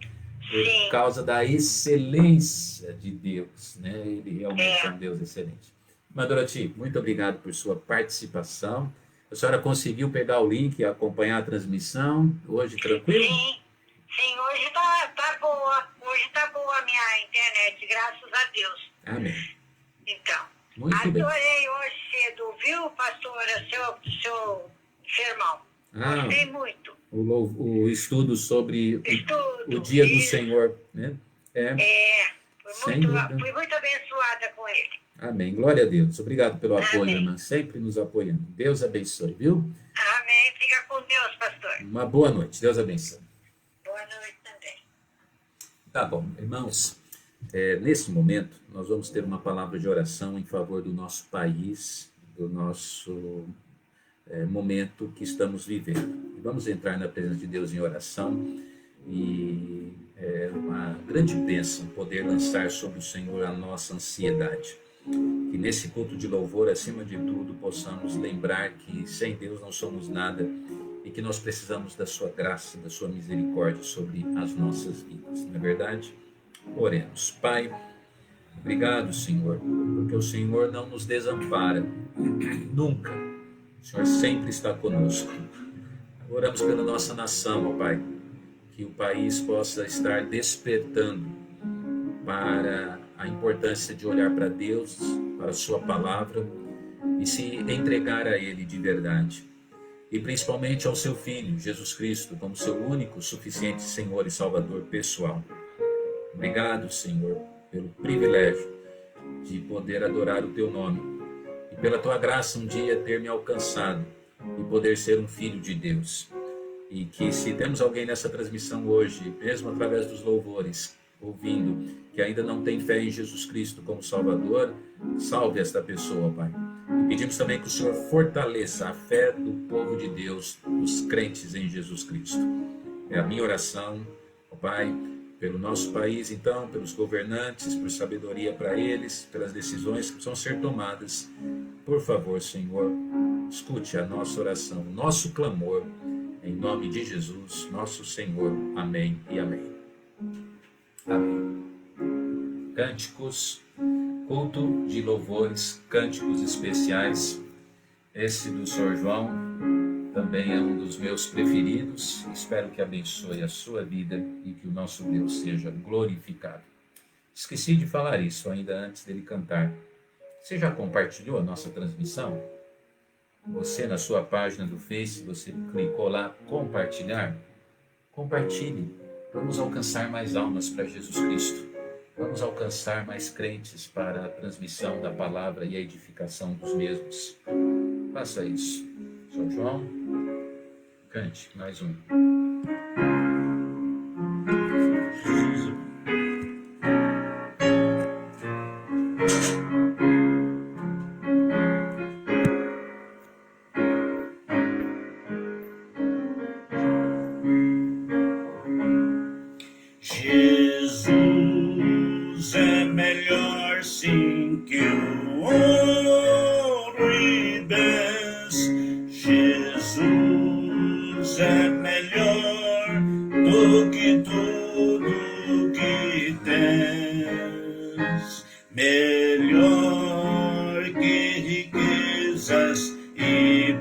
por causa da excelência de Deus, né? Ele realmente é um Deus excelente. Irmã Doroti, muito obrigado por sua participação. A senhora conseguiu pegar o link e acompanhar a transmissão hoje, tranquilo? Sim, hoje tá boa. Hoje tá boa a minha internet, graças a Deus. Amém. Então, Muito bem. adorei hoje cedo, viu, pastora, seu sermão. Gostei muito. O estudo sobre o dia do Senhor, né? Fui muito abençoada com ele. Amém. Glória a Deus. Obrigado pelo apoio, Amém. irmã. Sempre nos apoiando. Deus abençoe, viu? Amém. Fica com Deus, pastor. Uma boa noite. Deus abençoe. Boa noite também. Tá bom, irmãos. Nesse momento, nós vamos ter uma palavra de oração em favor do nosso país, do nosso momento que estamos vivendo. Vamos entrar na presença de Deus em oração e é uma grande bênção poder lançar sobre o Senhor a nossa ansiedade. Que nesse culto de louvor, acima de tudo, possamos lembrar que sem Deus não somos nada e que nós precisamos da sua graça, da sua misericórdia sobre as nossas vidas. Não é verdade? Oremos. Pai, obrigado, Senhor, porque o Senhor não nos desampara, nunca. O Senhor sempre está conosco. Oramos pela nossa nação, ó Pai, que o país possa estar despertando para a importância de olhar para Deus, para a sua palavra e se entregar a Ele de verdade. E principalmente ao seu Filho, Jesus Cristo, como seu único, suficiente Senhor e Salvador pessoal. Obrigado, Senhor, pelo privilégio de poder adorar o teu nome e pela tua graça um dia ter me alcançado e poder ser um filho de Deus. E que se temos alguém nessa transmissão hoje, mesmo através dos louvores, ouvindo, que ainda não tem fé em Jesus Cristo como Salvador, salve esta pessoa, Pai. E pedimos também que o Senhor fortaleça a fé do povo de Deus, dos crentes em Jesus Cristo. É a minha oração, ó Pai, pelo nosso país, então, pelos governantes, por sabedoria para eles, pelas decisões que precisam ser tomadas. Por favor, Senhor, escute a nossa oração, o nosso clamor, em nome de Jesus, nosso Senhor. Amém e amém. Amém. Cânticos, culto de louvores, cânticos especiais. Esse do Sr. João também é um dos meus preferidos. Espero que abençoe a sua vida e que o nosso Deus seja glorificado. Esqueci de falar isso ainda antes dele cantar. Você já compartilhou a nossa transmissão? Você na sua página do Face, você clicou lá, compartilhar? Compartilhe. Vamos alcançar mais almas para Jesus Cristo. Vamos alcançar mais crentes para a transmissão da palavra e a edificação dos mesmos. Faça isso. São João, cante mais um. Jesus é melhor sim que o ouro e bens. Jesus é melhor do que tudo que tens. Melhor que riquezas e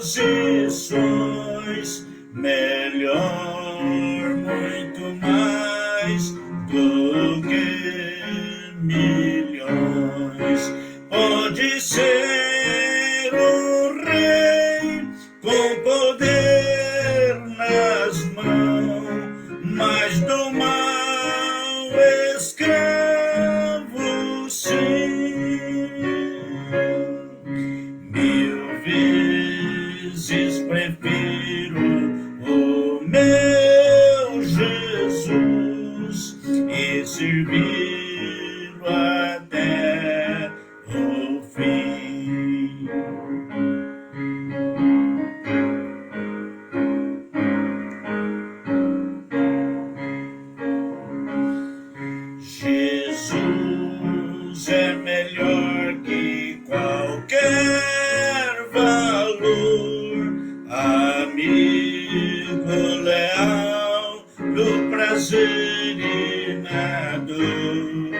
posições. Melhor, muito mais do que milhões. Pode ser um rei com poder nas mãos, mas do mal escravo sim. 1000 vezes prefiro o meu Jesus e servi-lo até o fim. Jesus é melhor que qualquer valor, amigo leal do prazer e na dor.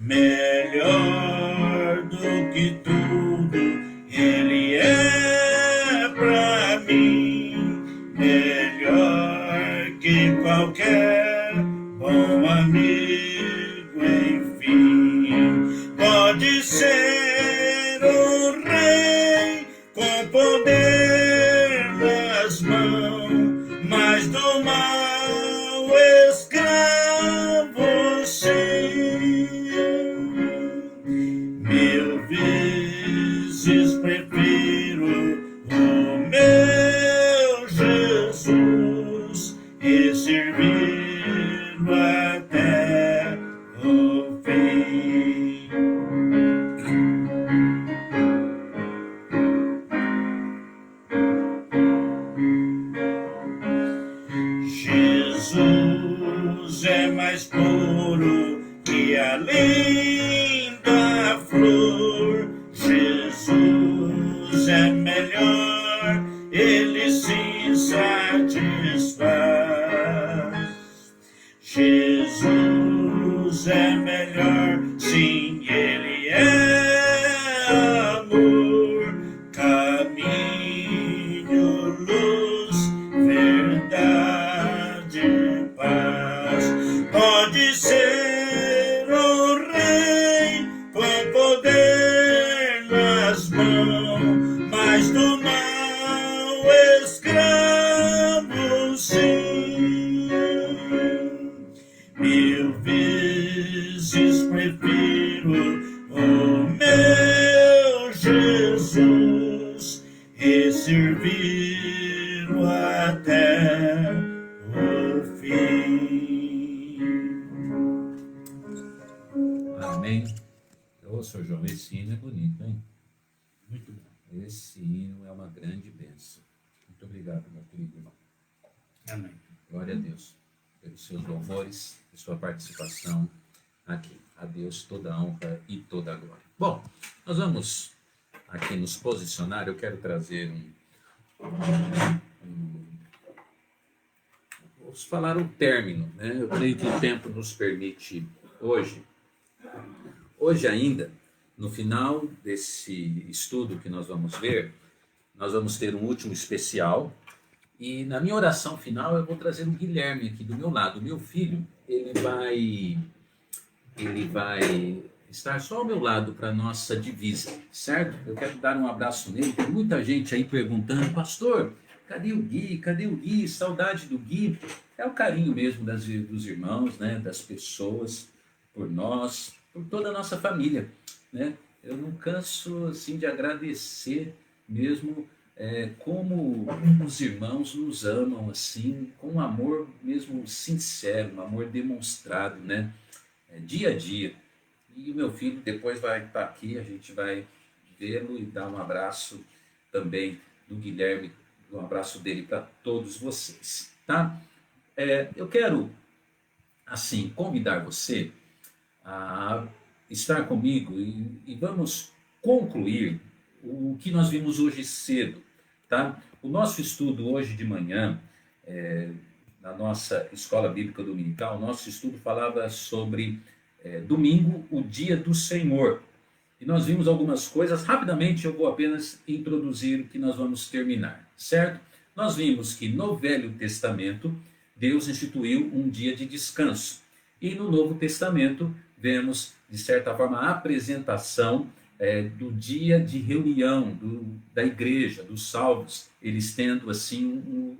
Melhor do que tudo ele é pra mim. Melhor que qualquer bom amigo, enfim. Pode ser um rei com poder nas mãos, mas do mal escravo sim. 1000 vezes prefiro o meu Jesus e servi-lo até o fim. Jesus é mais puro que a linda flor. Jesus é melhor, ele se satisfaz. Jesus é melhor, sim, ele é amor, caminho, luz, verdade, paz. Pode ser um rei Amém. Ô, Sr. João, esse hino é bonito, hein? Muito bom. Esse hino é uma grande bênção. Muito obrigado, meu querido irmão. Amém. Glória a Deus pelos seus louvores e sua participação aqui. A Deus toda a honra e toda a glória. Bom, nós vamos aqui nos posicionar. Eu quero trazer vamos falar um término, né? Eu creio que o tempo nos permite hoje. Hoje ainda, no final desse estudo que nós vamos ver, nós vamos ter um último especial. E na minha oração final eu vou trazer o Guilherme aqui do meu lado. O meu filho, ele vai estar só ao meu lado para a nossa divisa, certo? Eu quero dar um abraço nele. Tem muita gente aí perguntando, pastor, cadê o Gui? Cadê o Gui? Saudade do Gui. É o carinho mesmo dos irmãos, né? Das pessoas, por nós, por toda a nossa família, né? Eu não canso assim de agradecer mesmo como os irmãos nos amam assim, com um amor mesmo sincero, um amor demonstrado, né? Dia a dia. E o meu filho depois vai estar aqui, a gente vai vê-lo e dar um abraço também do Guilherme, um abraço dele para todos vocês, tá? Eu quero, assim, convidar você a estar comigo e vamos concluir o que nós vimos hoje cedo, tá? O nosso estudo hoje de manhã, na nossa escola bíblica dominical, o nosso estudo falava sobre domingo, o dia do Senhor. E nós vimos algumas coisas, rapidamente eu vou apenas introduzir o que nós vamos terminar, certo? Nós vimos que no Velho Testamento, Deus instituiu um dia de descanso. E no Novo Testamento, vemos, de certa forma, a apresentação do dia de reunião da igreja, dos salvos, eles tendo assim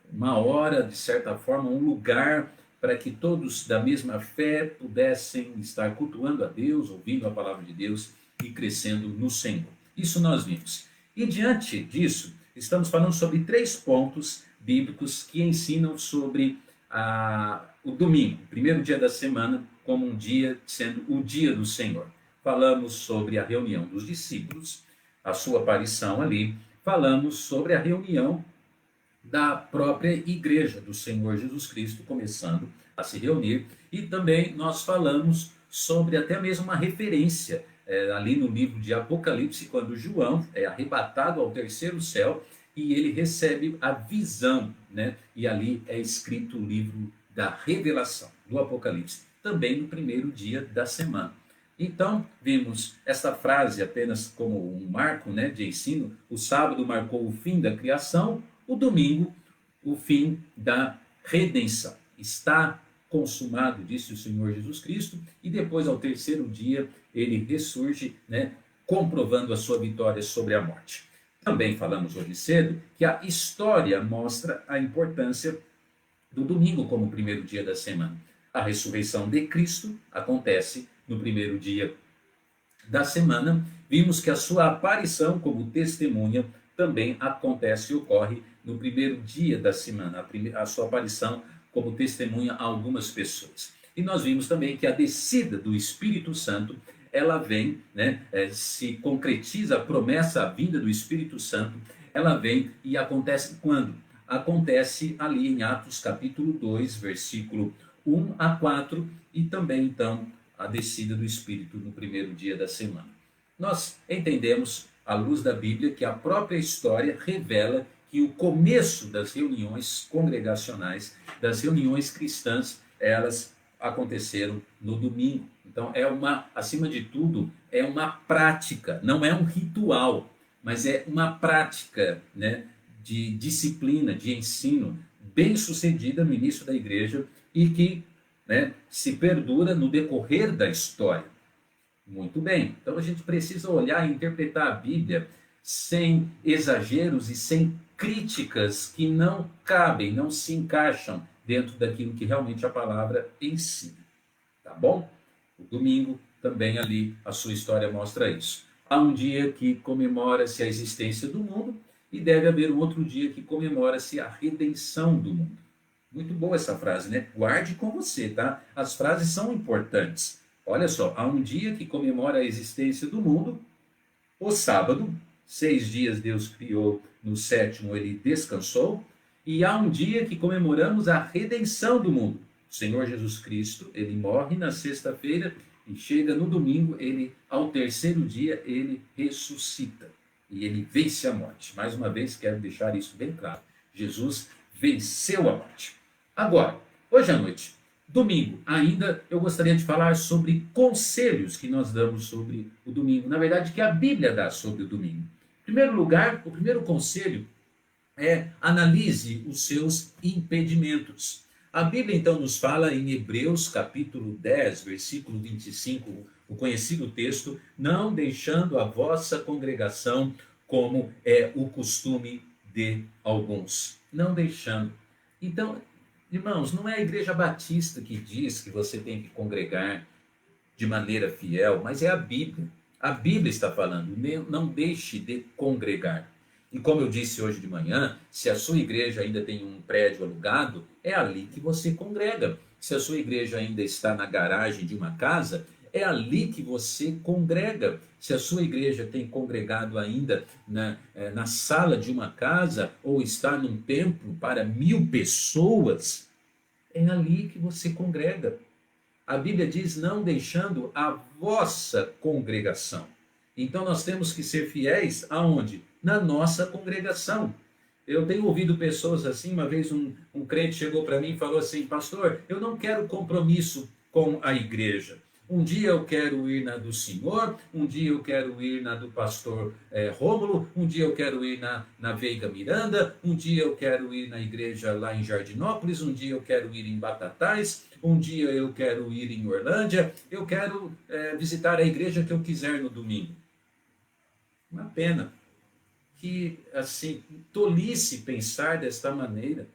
uma hora, de certa forma, um lugar para que todos da mesma fé pudessem estar cultuando a Deus, ouvindo a palavra de Deus e crescendo no Senhor. Isso nós vimos. E diante disso, estamos falando sobre 3 pontos bíblicos que ensinam sobre o domingo, o primeiro dia da semana, como um dia sendo o dia do Senhor. Falamos sobre a reunião dos discípulos, a sua aparição ali. Falamos sobre a reunião da própria igreja do Senhor Jesus Cristo, começando a se reunir. E também nós falamos sobre até mesmo uma referência ali no livro de Apocalipse, quando João é arrebatado ao 3º céu e ele recebe a visão, né? E ali é escrito o livro da revelação, do Apocalipse, também no primeiro dia da semana. Então, vimos esta frase apenas como um marco, né, de ensino. O sábado marcou o fim da criação, o domingo, o fim da redenção. Está consumado, disse o Senhor Jesus Cristo, e depois, ao 3º dia, ele ressurge, né, comprovando a sua vitória sobre a morte. Também falamos hoje cedo que a história mostra a importância do domingo como o primeiro dia da semana. A ressurreição de Cristo acontece no primeiro dia da semana. Vimos que a sua aparição como testemunha também acontece e ocorre no primeiro dia da semana. A sua aparição como testemunha a algumas pessoas. E nós vimos também que a descida do Espírito Santo, ela vem, né, se concretiza a promessa, a vinda do Espírito Santo, ela vem e acontece quando? Acontece ali em Atos capítulo 2, versículo 1 a 4, e também então a descida do Espírito no primeiro dia da semana. Nós entendemos, à luz da Bíblia, que a própria história revela que o começo das reuniões congregacionais, das reuniões cristãs, elas aconteceram no domingo. Então, acima de tudo, é uma prática, não é um ritual, mas é uma prática, né, de disciplina, de ensino, bem sucedida no início da igreja e que, né, se perdura no decorrer da história. Muito bem, então a gente precisa olhar e interpretar a Bíblia sem exageros e sem críticas que não cabem, não se encaixam dentro daquilo que realmente a palavra ensina. Tá bom? O domingo também ali, a sua história mostra isso. Há um dia que comemora-se a existência do mundo e deve haver um outro dia que comemora-se a redenção do mundo. Muito boa essa frase, né? Guarde com você, tá? As frases são importantes, Olha só, há um dia que comemora a existência do mundo, o sábado. 6 dias Deus criou, no sétimo ele descansou. E há um dia que comemoramos a redenção do mundo. O Senhor Jesus Cristo, ele morre na sexta-feira e chega no domingo, ele, ao terceiro dia, ele ressuscita. E ele vence a morte. Mais uma vez, quero deixar isso bem claro. Jesus venceu a morte. Agora, hoje à noite, domingo, ainda eu gostaria de falar sobre conselhos que nós damos sobre o domingo. Na verdade, que a Bíblia dá sobre o domingo. Em primeiro lugar, o primeiro conselho é: analise os seus impedimentos. A Bíblia então nos fala em Hebreus capítulo 10, versículo 25, o conhecido texto: não deixando a vossa congregação como é o costume de alguns. Não deixando. Então, irmãos, não é a Igreja Batista que diz que você tem que congregar de maneira fiel, mas é a Bíblia. A Bíblia está falando: não deixe de congregar. E como eu disse hoje de manhã, se a sua igreja ainda tem um prédio alugado, é ali que você congrega. Se a sua igreja ainda está na garagem de uma casa, é ali que você congrega. Se a sua igreja tem congregado ainda na sala de uma casa, ou está num templo para 1000 pessoas, é ali que você congrega. A Bíblia diz: não deixando a vossa congregação. Então nós temos que ser fiéis aonde? Na nossa congregação. Eu tenho ouvido pessoas assim. Uma vez um crente chegou para mim e falou assim: pastor, eu não quero compromisso com a igreja. Um dia eu quero ir na do senhor, um dia eu quero ir na do pastor Rômulo, um dia eu quero ir na Veiga Miranda, um dia eu quero ir na igreja lá em Jardinópolis, um dia eu quero ir em Batatais, um dia eu quero ir em Orlândia, eu quero visitar a igreja que eu quiser no domingo. Uma pena. Que, assim, tolice pensar desta maneira.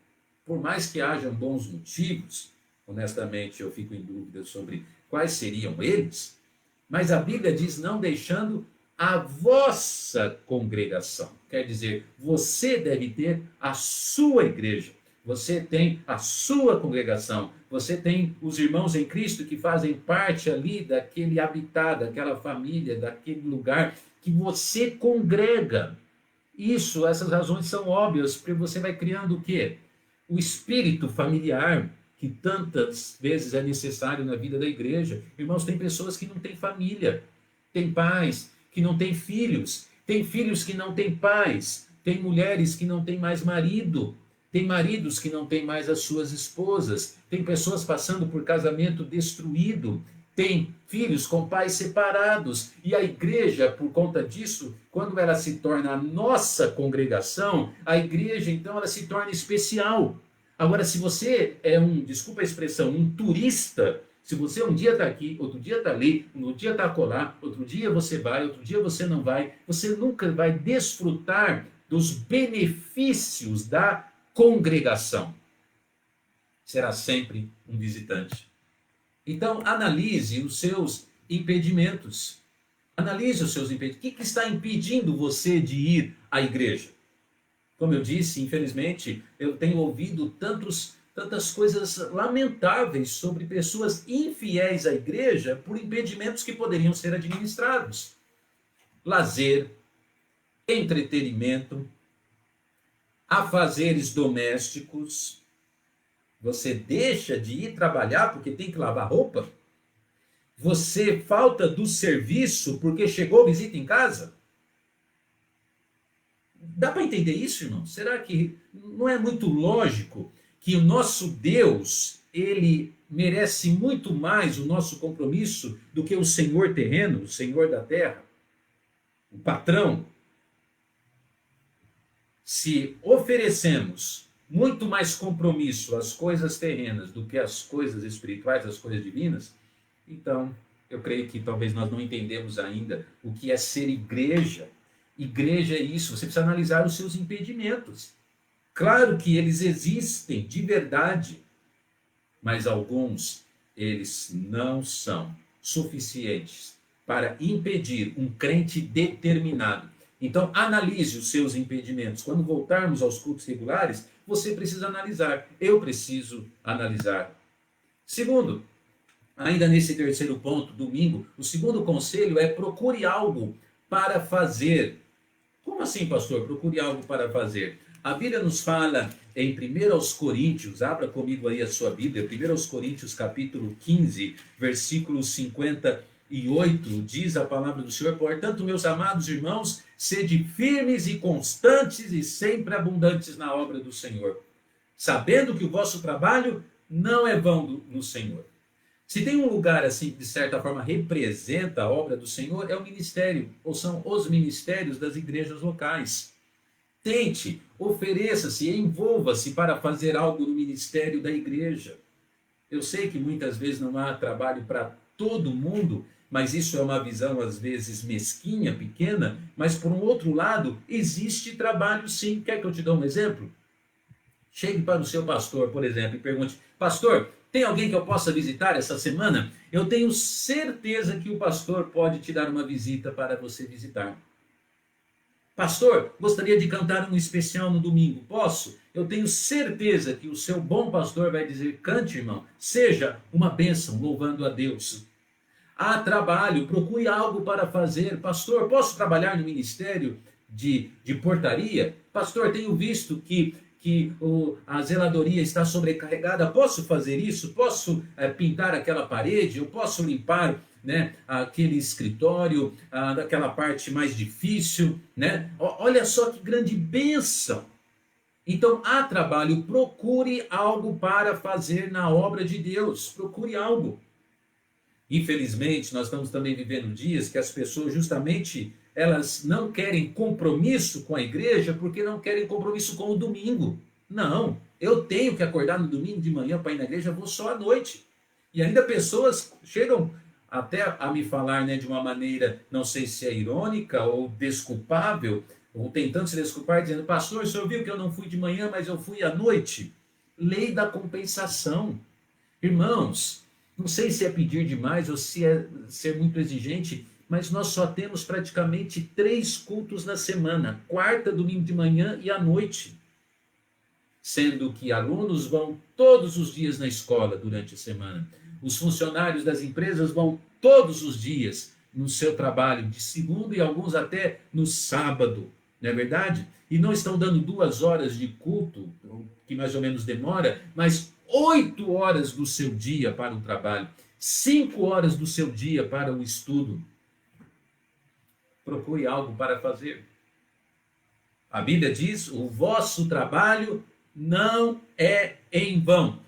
Por mais que hajam bons motivos, honestamente eu fico em dúvida sobre quais seriam eles, mas a Bíblia diz: não deixando a vossa congregação. Quer dizer, você deve ter a sua igreja, você tem a sua congregação, você tem os irmãos em Cristo que fazem parte ali daquele habitat, daquela família, daquele lugar que você congrega. Essas razões são óbvias, porque você vai criando o quê? O espírito familiar, que tantas vezes é necessário na vida da igreja. Irmãos, tem pessoas que não têm família, tem pais que não têm filhos, tem filhos que não têm pais, tem mulheres que não têm mais marido, tem maridos que não têm mais as suas esposas, tem pessoas passando por casamento destruído, tem filhos com pais separados. E a igreja, por conta disso, quando ela se torna a nossa congregação, a igreja, então, ela se torna especial. Agora, se você é desculpa a expressão, um turista, se você um dia está aqui, outro dia está ali, um dia está acolá, outro dia você vai, outro dia você não vai, você nunca vai desfrutar dos benefícios da congregação. Será sempre um visitante. Então, analise os seus impedimentos. Analise os seus impedimentos. O que está impedindo você de ir à igreja? Como eu disse, infelizmente, eu tenho ouvido tantas coisas lamentáveis sobre pessoas infiéis à igreja por impedimentos que poderiam ser administrados. Lazer, entretenimento, afazeres domésticos. Você deixa de ir trabalhar porque tem que lavar roupa? Você falta do serviço porque chegou visita em casa? Dá para entender isso, irmão? Será que não é muito lógico que o nosso Deus, ele merece muito mais o nosso compromisso do que o Senhor terreno, o Senhor da terra, o patrão? Se oferecemos muito mais compromisso às coisas terrenas do que às coisas espirituais, às coisas divinas, então eu creio que talvez nós não entendemos ainda o que é ser igreja. Igreja é isso, você precisa analisar os seus impedimentos. Claro que eles existem de verdade, mas alguns, eles não são suficientes para impedir um crente determinado. Então, analise os seus impedimentos. Quando voltarmos aos cultos regulares, você precisa analisar. Eu preciso analisar. Segundo, Ainda nesse terceiro ponto, domingo, o segundo conselho é procure algo para fazer. Como assim, pastor? Procure algo para fazer. A Bíblia nos fala em 1 aos Coríntios, abra comigo aí a sua Bíblia, 1 aos Coríntios capítulo 15, versículo 58, diz a palavra do Senhor: portanto, meus amados irmãos, sede firmes e constantes e sempre abundantes na obra do Senhor, sabendo que o vosso trabalho não é vão no Senhor. Se tem um lugar assim que de certa forma representa a obra do Senhor, é o ministério, ou são os ministérios das igrejas locais. Tente, ofereça-se, envolva-se para fazer algo no ministério da igreja. Eu sei que muitas vezes não há trabalho para todo mundo, mas isso é uma visão às vezes mesquinha, pequena, mas por um outro lado, existe trabalho sim. Quer que eu te dê um exemplo? Chegue para o seu pastor, por exemplo, e pergunte: pastor, tem alguém que eu possa visitar essa semana? Eu tenho certeza que o pastor pode te dar uma visita para você visitar. Pastor, gostaria de cantar um especial no domingo. Posso? Eu tenho certeza que o seu bom pastor vai dizer: cante, irmão, seja uma bênção, louvando a Deus. Há trabalho, procure algo para fazer. Pastor, posso trabalhar no ministério de portaria? Pastor, tenho visto que a zeladoria está sobrecarregada. Posso fazer isso? Posso pintar aquela parede? Eu posso limpar, né, aquele escritório, daquela parte mais difícil, né? Olha só que grande bênção. Então há trabalho, procure algo para fazer na obra de Deus, procure algo. Infelizmente, nós estamos também vivendo dias que as pessoas justamente elas não querem compromisso com a igreja porque não querem compromisso com o domingo. Não, eu tenho que acordar no domingo de manhã para ir na igreja, eu vou só à noite. E ainda pessoas chegam até a me falar, né, de uma maneira, não sei se é irônica ou desculpável, ou tentando se desculpar, dizendo: pastor, o senhor viu que eu não fui de manhã, mas eu fui à noite? Lei da compensação. Irmãos, não sei se é pedir demais ou se é ser muito exigente, mas nós só temos praticamente 3 cultos na semana: quarta, domingo de manhã e à noite. Sendo que alunos vão todos os dias na escola durante a semana. Os funcionários das empresas vão todos os dias no seu trabalho, de segunda e alguns até no sábado, não é verdade? E não estão dando 2 horas de culto, que mais ou menos demora, mas 8 horas do seu dia para o trabalho, 5 horas do seu dia para o estudo. Procure algo para fazer. A Bíblia diz: o vosso trabalho não é em vão.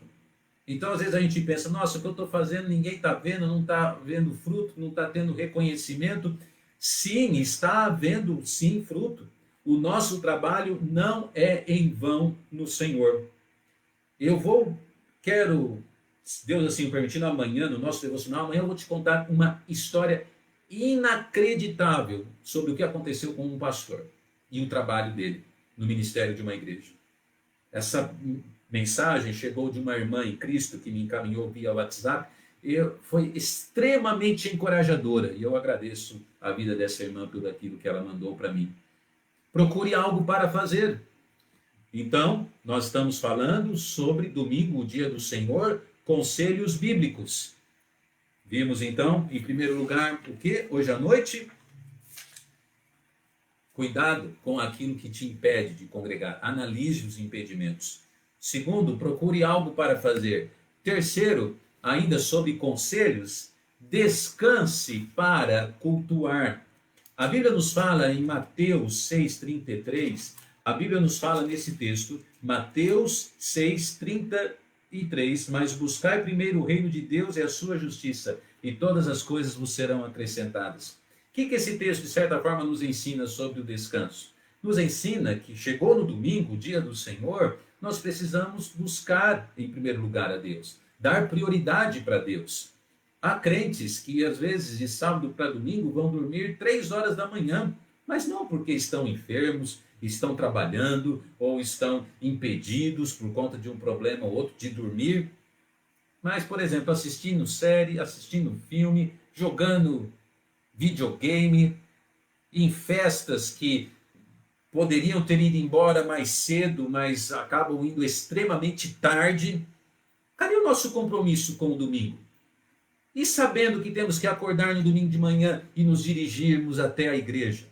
Então, às vezes a gente pensa: nossa, o que eu estou fazendo ninguém está vendo, não está vendo fruto, não está tendo reconhecimento. Sim, está havendo sim fruto. O nosso trabalho não é em vão no Senhor. Quero, se Deus assim permitindo, amanhã, no nosso devocional, amanhã eu vou te contar uma história inacreditável sobre o que aconteceu com um pastor e o trabalho dele no ministério de uma igreja. Essa mensagem chegou de uma irmã em Cristo que me encaminhou via WhatsApp e foi extremamente encorajadora. E eu agradeço a vida dessa irmã por aquilo que ela mandou para mim. Procure algo para fazer. Então, nós estamos falando sobre domingo, o dia do Senhor, conselhos bíblicos. Vimos então, em primeiro lugar, o que? Hoje à noite, cuidado com aquilo que te impede de congregar. Analise os impedimentos. Segundo, procure algo para fazer. Terceiro, ainda sobre conselhos, descanse para cultuar. A Bíblia nos fala em Mateus 6,33, a Bíblia nos fala nesse texto, Mateus 6,33, mas buscai primeiro o reino de Deus e a sua justiça, e todas as coisas vos serão acrescentadas. O que esse texto, de certa forma, nos ensina sobre o descanso? Nos ensina que chegou no domingo, o dia do Senhor, nós precisamos buscar, em primeiro lugar, a Deus, dar prioridade para Deus. Há crentes que, às vezes, de sábado para domingo, vão dormir 3 horas da manhã, mas não porque estão enfermos, estão trabalhando ou estão impedidos por conta de um problema ou outro de dormir, mas, por exemplo, assistindo série, assistindo filme, jogando videogame, em festas que poderiam ter ido embora mais cedo, mas acabam indo extremamente tarde. Cadê o nosso compromisso com o domingo? E sabendo que temos que acordar no domingo de manhã e nos dirigirmos até a igreja,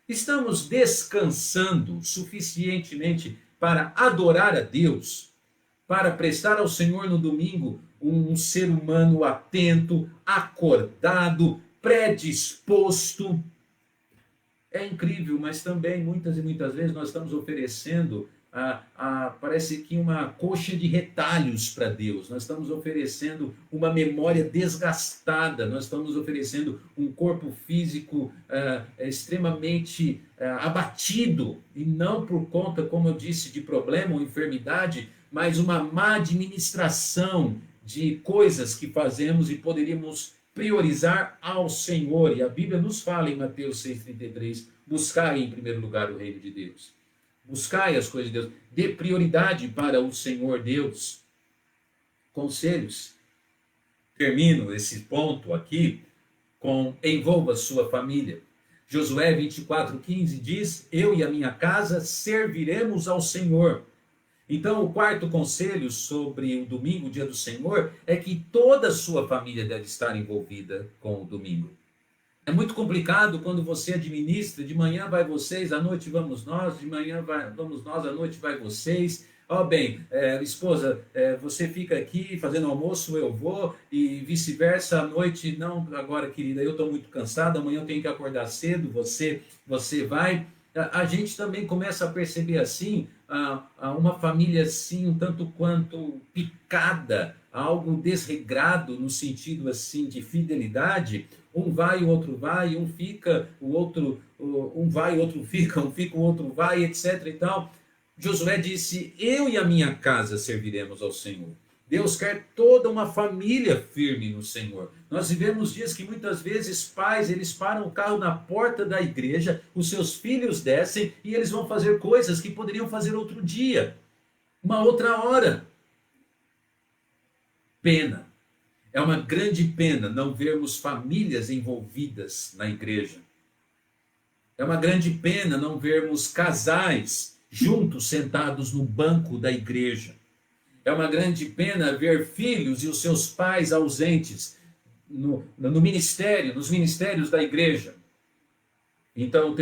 estamos descansando suficientemente para adorar a Deus, para prestar ao Senhor no domingo um ser humano atento, acordado, predisposto? É incrível, mas também muitas e muitas vezes nós estamos oferecendo parece que uma coxa de retalhos para Deus. Nós estamos oferecendo uma memória desgastada, nós estamos oferecendo um corpo físico extremamente abatido, e não por conta, como eu disse, de problema ou enfermidade, mas uma má administração de coisas que fazemos e poderíamos priorizar ao Senhor. E a Bíblia nos fala em Mateus 6,33, buscai em primeiro lugar o reino de Deus. Buscai as coisas de Deus. Dê prioridade para o Senhor Deus. Conselhos. Termino esse ponto aqui com envolva sua família. Josué 24,15 diz, eu e a minha casa serviremos ao Senhor. Então, o quarto conselho sobre o domingo, o dia do Senhor, é que toda a sua família deve estar envolvida com o domingo. É muito complicado quando você administra, de manhã vai vocês, à noite vamos nós, de manhã vamos nós, à noite vai vocês. Esposa, você fica aqui fazendo almoço, eu vou, e vice-versa, à noite, não, agora querida, eu estou muito cansado, amanhã eu tenho que acordar cedo, você vai. A gente também começa a perceber assim, uma família assim, um tanto quanto picada, algo desregrado no sentido assim de fidelidade. Um vai, o outro vai, um fica, o outro, um vai, o outro fica, um fica, o outro vai, etc. e tal. Josué disse, eu e a minha casa serviremos ao Senhor. Deus quer toda uma família firme no Senhor. Nós vivemos dias que muitas vezes pais, eles param o carro na porta da igreja, os seus filhos descem e eles vão fazer coisas que poderiam fazer outro dia, uma outra hora. Pena. É uma grande pena não vermos famílias envolvidas na igreja. É uma grande pena não vermos casais juntos sentados no banco da igreja. É uma grande pena ver filhos e os seus pais ausentes no ministério, nos ministérios da igreja. Então,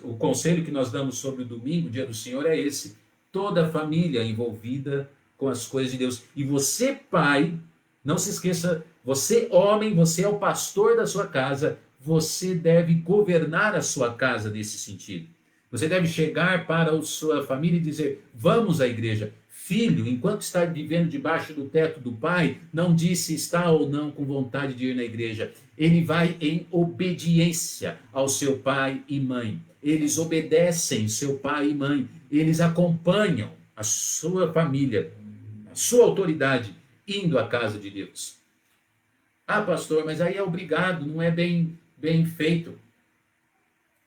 o conselho que nós damos sobre o domingo, dia do Senhor, é esse. Toda a família envolvida com as coisas de Deus. E você, pai, não se esqueça, você, homem, você é o pastor da sua casa, você deve governar a sua casa nesse sentido. Você deve chegar para a sua família e dizer, vamos à igreja. Filho, enquanto está vivendo debaixo do teto do pai, não diz se está ou não com vontade de ir na igreja. Ele vai em obediência ao seu pai e mãe. Eles obedecem seu pai e mãe. Eles acompanham a sua família, a sua autoridade, indo à casa de Deus. Ah, pastor, mas aí é obrigado, não é bem feito.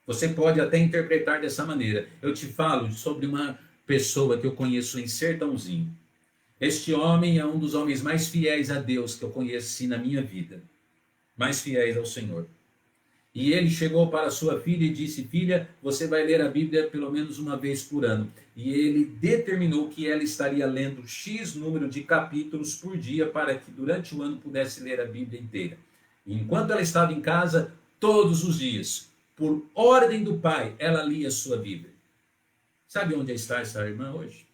Você pode até interpretar dessa maneira. Eu te falo sobre uma pessoa que eu conheço em Sertãozinho. Este homem é um dos homens mais fiéis a Deus que eu conheci na minha vida. Mais fiéis ao Senhor. E ele chegou para sua filha e disse, filha, você vai ler a Bíblia pelo menos uma vez por ano. E ele determinou que ela estaria lendo X número de capítulos por dia para que durante o ano pudesse ler a Bíblia inteira. E enquanto ela estava em casa, todos os dias, por ordem do pai, ela lia a sua Bíblia. Sabe onde está essa irmã hoje?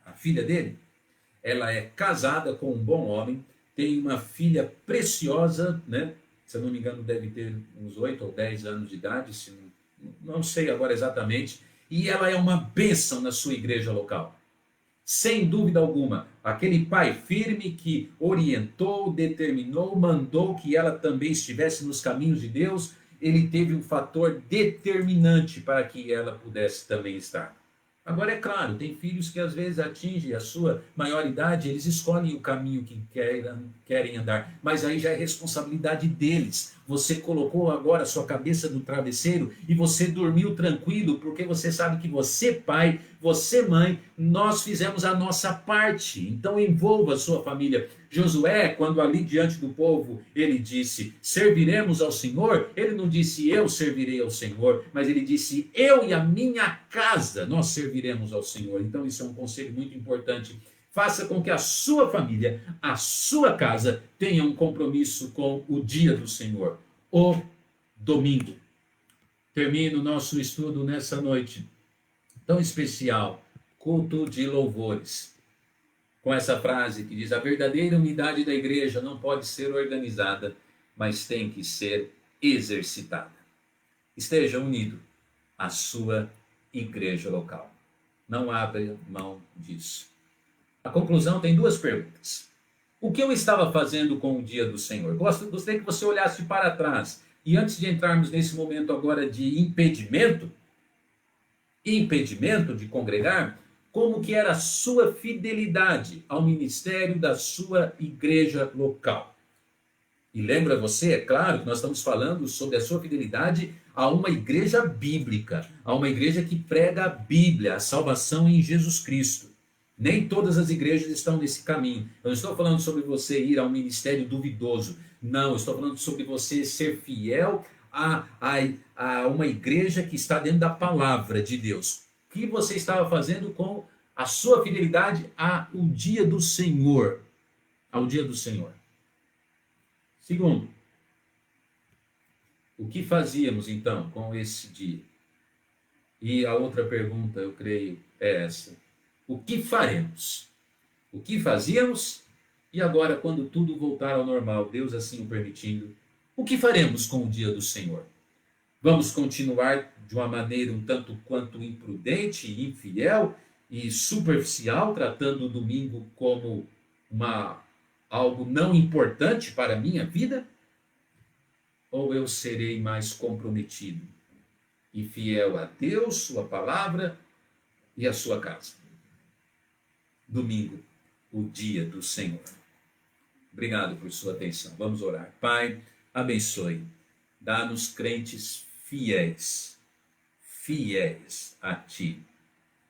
A filha dele? Ela é casada com um bom homem, tem uma filha preciosa, né? Se eu não me engano, deve ter uns 8 ou 10 anos de idade, não sei agora exatamente, e ela é uma bênção na sua igreja local. Sem dúvida alguma, aquele pai firme que orientou, determinou, mandou que ela também estivesse nos caminhos de Deus, ele teve um fator determinante para que ela pudesse também estar. Agora, é claro, tem filhos que às vezes atingem a sua maioridade, eles escolhem o caminho que querem andar, mas aí já é responsabilidade deles. Você colocou agora a sua cabeça no travesseiro e você dormiu tranquilo, porque você sabe que você, pai, você, mãe, nós fizemos a nossa parte. Então envolva a sua família. Josué, quando ali diante do povo, ele disse, serviremos ao Senhor, ele não disse eu servirei ao Senhor, mas ele disse eu e a minha casa, nós serviremos ao Senhor. Então isso é um conselho muito importante. faça com que a sua família, a sua casa, tenha um compromisso com o dia do Senhor, o domingo. Termino o nosso estudo nessa noite tão especial, culto de louvores, com essa frase que diz: a verdadeira unidade da igreja não pode ser organizada, mas tem que ser exercitada. Esteja unido à sua igreja local. Não abra mão disso. A conclusão tem duas perguntas. O que eu estava fazendo com o dia do Senhor? Gostaria que você olhasse para trás. E antes de entrarmos nesse momento agora de impedimento de congregar, como que era a sua fidelidade ao ministério da sua igreja local? E lembra você, é claro, que nós estamos falando sobre a sua fidelidade a uma igreja bíblica, a uma igreja que prega a Bíblia, a salvação em Jesus Cristo. Nem todas as igrejas estão nesse caminho. Eu não estou falando sobre você ir a um ministério duvidoso. Não, eu estou falando sobre você ser fiel a uma igreja que está dentro da palavra de Deus. O que você estava fazendo com a sua fidelidade ao dia do Senhor? Ao dia do Senhor. Segundo, o que fazíamos então com esse dia? E a outra pergunta, eu creio, é essa: o que faremos? O que fazíamos? E agora, quando tudo voltar ao normal, Deus assim o permitindo, o que faremos com o dia do Senhor? Vamos continuar de uma maneira um tanto quanto imprudente, infiel e superficial, tratando o domingo como algo não importante para a minha vida? Ou eu serei mais comprometido e fiel a Deus, sua palavra e a sua casa? Domingo, o dia do Senhor. Obrigado por sua atenção. Vamos orar. Pai, abençoe. Dá-nos crentes fiéis a Ti,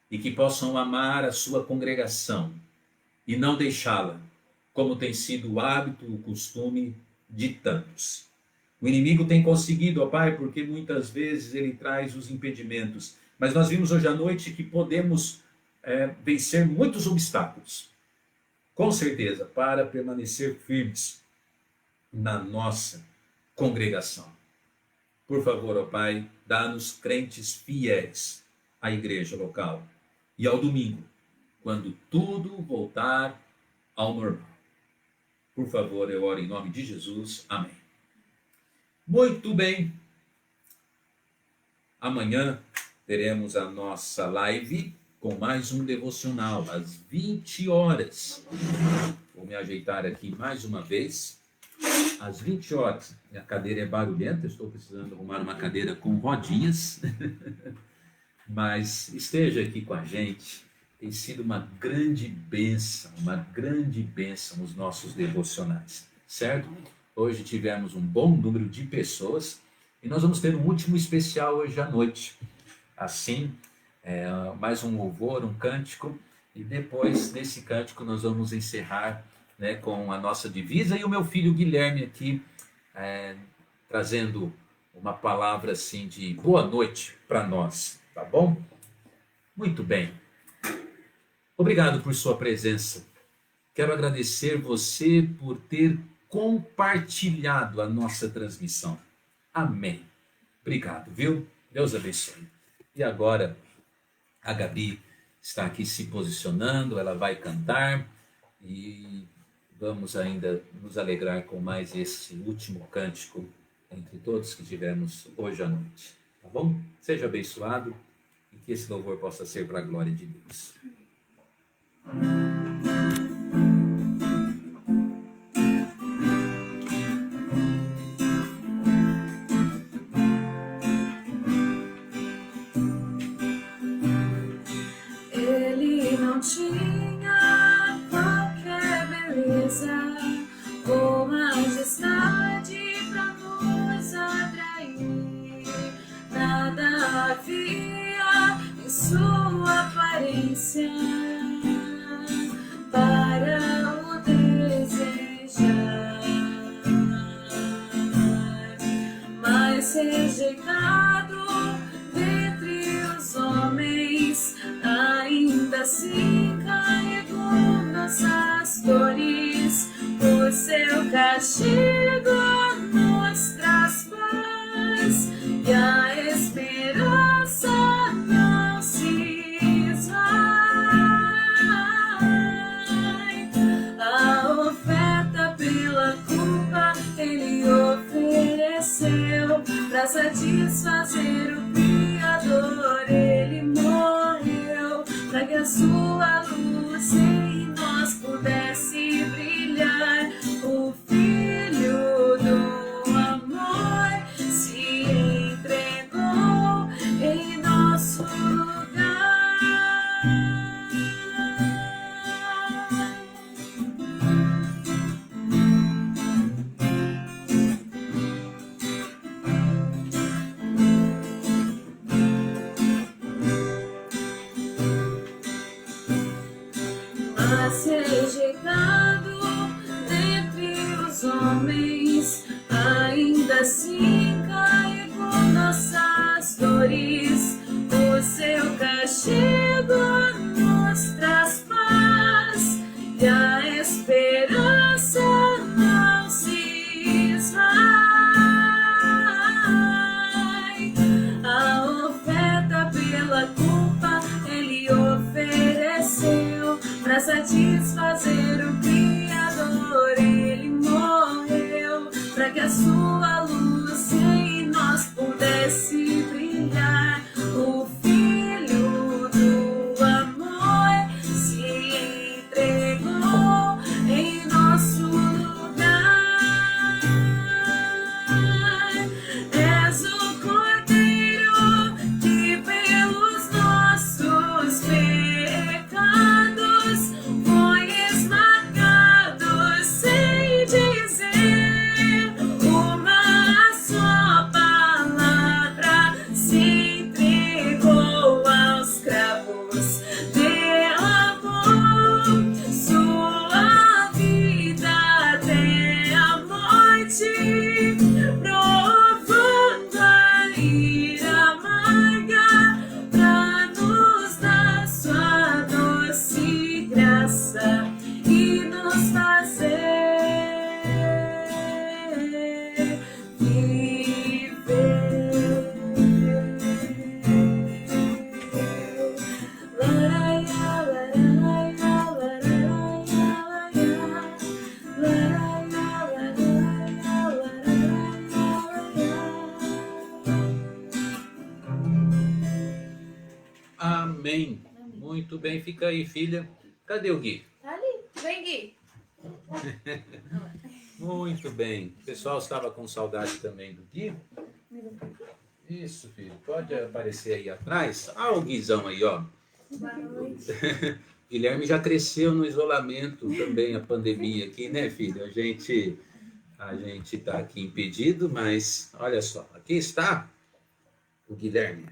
e que possam amar a sua congregação e não deixá-la, como tem sido o hábito, o costume de tantos. O inimigo tem conseguido, ó Pai, porque muitas vezes ele traz os impedimentos, mas nós vimos hoje à noite que podemos vencer muitos obstáculos, com certeza, para permanecer firmes na nossa congregação. Por favor, ó Pai, dá-nos crentes fiéis à igreja local e ao domingo, quando tudo voltar ao normal. Por favor, eu oro em nome de Jesus. Amém. Muito bem. Amanhã teremos a nossa live com mais um devocional, às 20 horas. Vou me ajeitar aqui mais uma vez. Às 20 horas. Minha cadeira é barulhenta, estou precisando arrumar uma cadeira com rodinhas. Mas esteja aqui com a gente. Tem sido uma grande bênção os nossos devocionais, certo? Hoje tivemos um bom número de pessoas e nós vamos ter um último especial hoje à noite. Assim, mais um louvor, um cântico, e depois desse cântico nós vamos encerrar, com a nossa divisa, e o meu filho Guilherme aqui trazendo uma palavra assim de boa noite para nós, tá bom? Muito bem. Obrigado por sua presença. Quero agradecer você por ter compartilhado a nossa transmissão. Amém. Obrigado, viu? Deus abençoe. E agora, a Gabi está aqui se posicionando, ela vai cantar e vamos ainda nos alegrar com mais esse último cântico entre todos que tivemos hoje à noite. Tá bom? Seja abençoado e que esse louvor possa ser para a glória de Deus. Ele não tinha qualquer beleza ou majestade pra nos atrair. Nada havia em sua aparência para o desejar, mas rejeitado dentre os homens, ainda assim carregou nossas dores, o seu castigo nos traz paz e a esperança não se esvai. A oferta pela culpa ele ofereceu para satisfazer o Criador. Ele morreu para que a sua luz em nós pudesse brilhar. O Filho do amor se entregou em nosso lugar. Mas rejeitado dentre os homens, ainda assim carregou nossas dores. O seu castigo nos traz paz e a esperança não se esvai. A oferta pela culpa ele ofereceu para satisfazer o Criador. Ele morreu para que a sua luz em nós pudesse brilhar. O Filho do amor se entregou em nosso lugar. És o Cordeiro que pelos nossos pecados foi esmagado sem dizer uma só palavra. Se entregou aos cravos, derramou sua vida até a morte, provando a ira amarga pra nos dar sua doce graça e nos fazer viver. Laraia, laraia, laraia, laraia, laraia, laraia. Amém. Muito bem, fica aí, filha. Cadê o Gui? Tá ali. Vem, Gui. Muito bem. O pessoal estava com saudade também do Gui. Isso, filho. Pode aparecer aí atrás. Ah, o Guizão aí, ó. Boa noite. Guilherme já cresceu no isolamento também, a pandemia aqui, né, filho? A gente está aqui impedido, mas olha só, aqui está o Guilherme,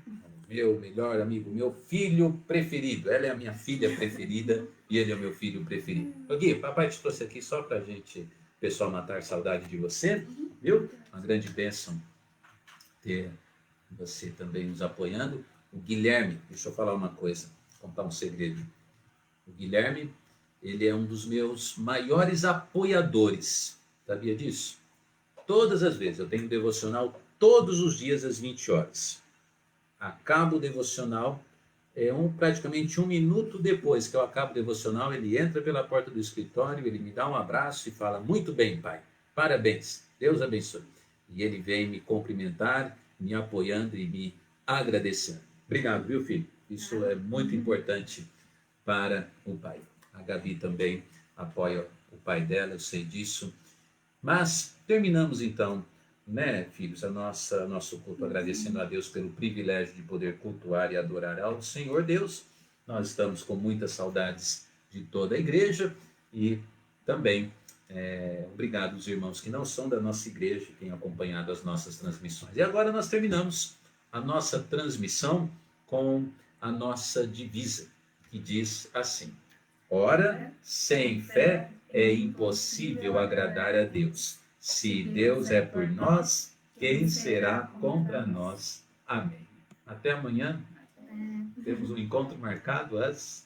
meu melhor amigo, meu filho preferido. Ela é a minha filha preferida e ele é o meu filho preferido. Ô, Gui, papai te trouxe aqui só pra gente, o pessoal, matar saudade de você, viu? Uma grande bênção ter você também nos apoiando. O Guilherme, deixa eu falar uma coisa, contar um segredo. O Guilherme, ele é um dos meus maiores apoiadores. Sabia disso? Todas as vezes, eu tenho devocional todos os dias às 20 horas. Acabo o devocional, praticamente um minuto depois que eu acabo o devocional, ele entra pela porta do escritório, ele me dá um abraço e fala: muito bem, pai, parabéns, Deus abençoe. E ele vem me cumprimentar, me apoiando e me agradecendo. Obrigado, viu, filho? Isso é muito importante para o pai. A Gabi também apoia o pai dela, eu sei disso. Mas terminamos então, né, filhos, nosso culto, agradecendo a Deus pelo privilégio de poder cultuar e adorar ao Senhor Deus. Nós estamos com muitas saudades de toda a igreja e também obrigado aos irmãos que não são da nossa igreja e têm acompanhado as nossas transmissões. E agora nós terminamos a nossa transmissão com a nossa divisa, que diz assim: ora, sem fé é impossível agradar a Deus. Se Deus é por nós, quem será contra nós? Amém. Até amanhã. Temos um encontro marcado às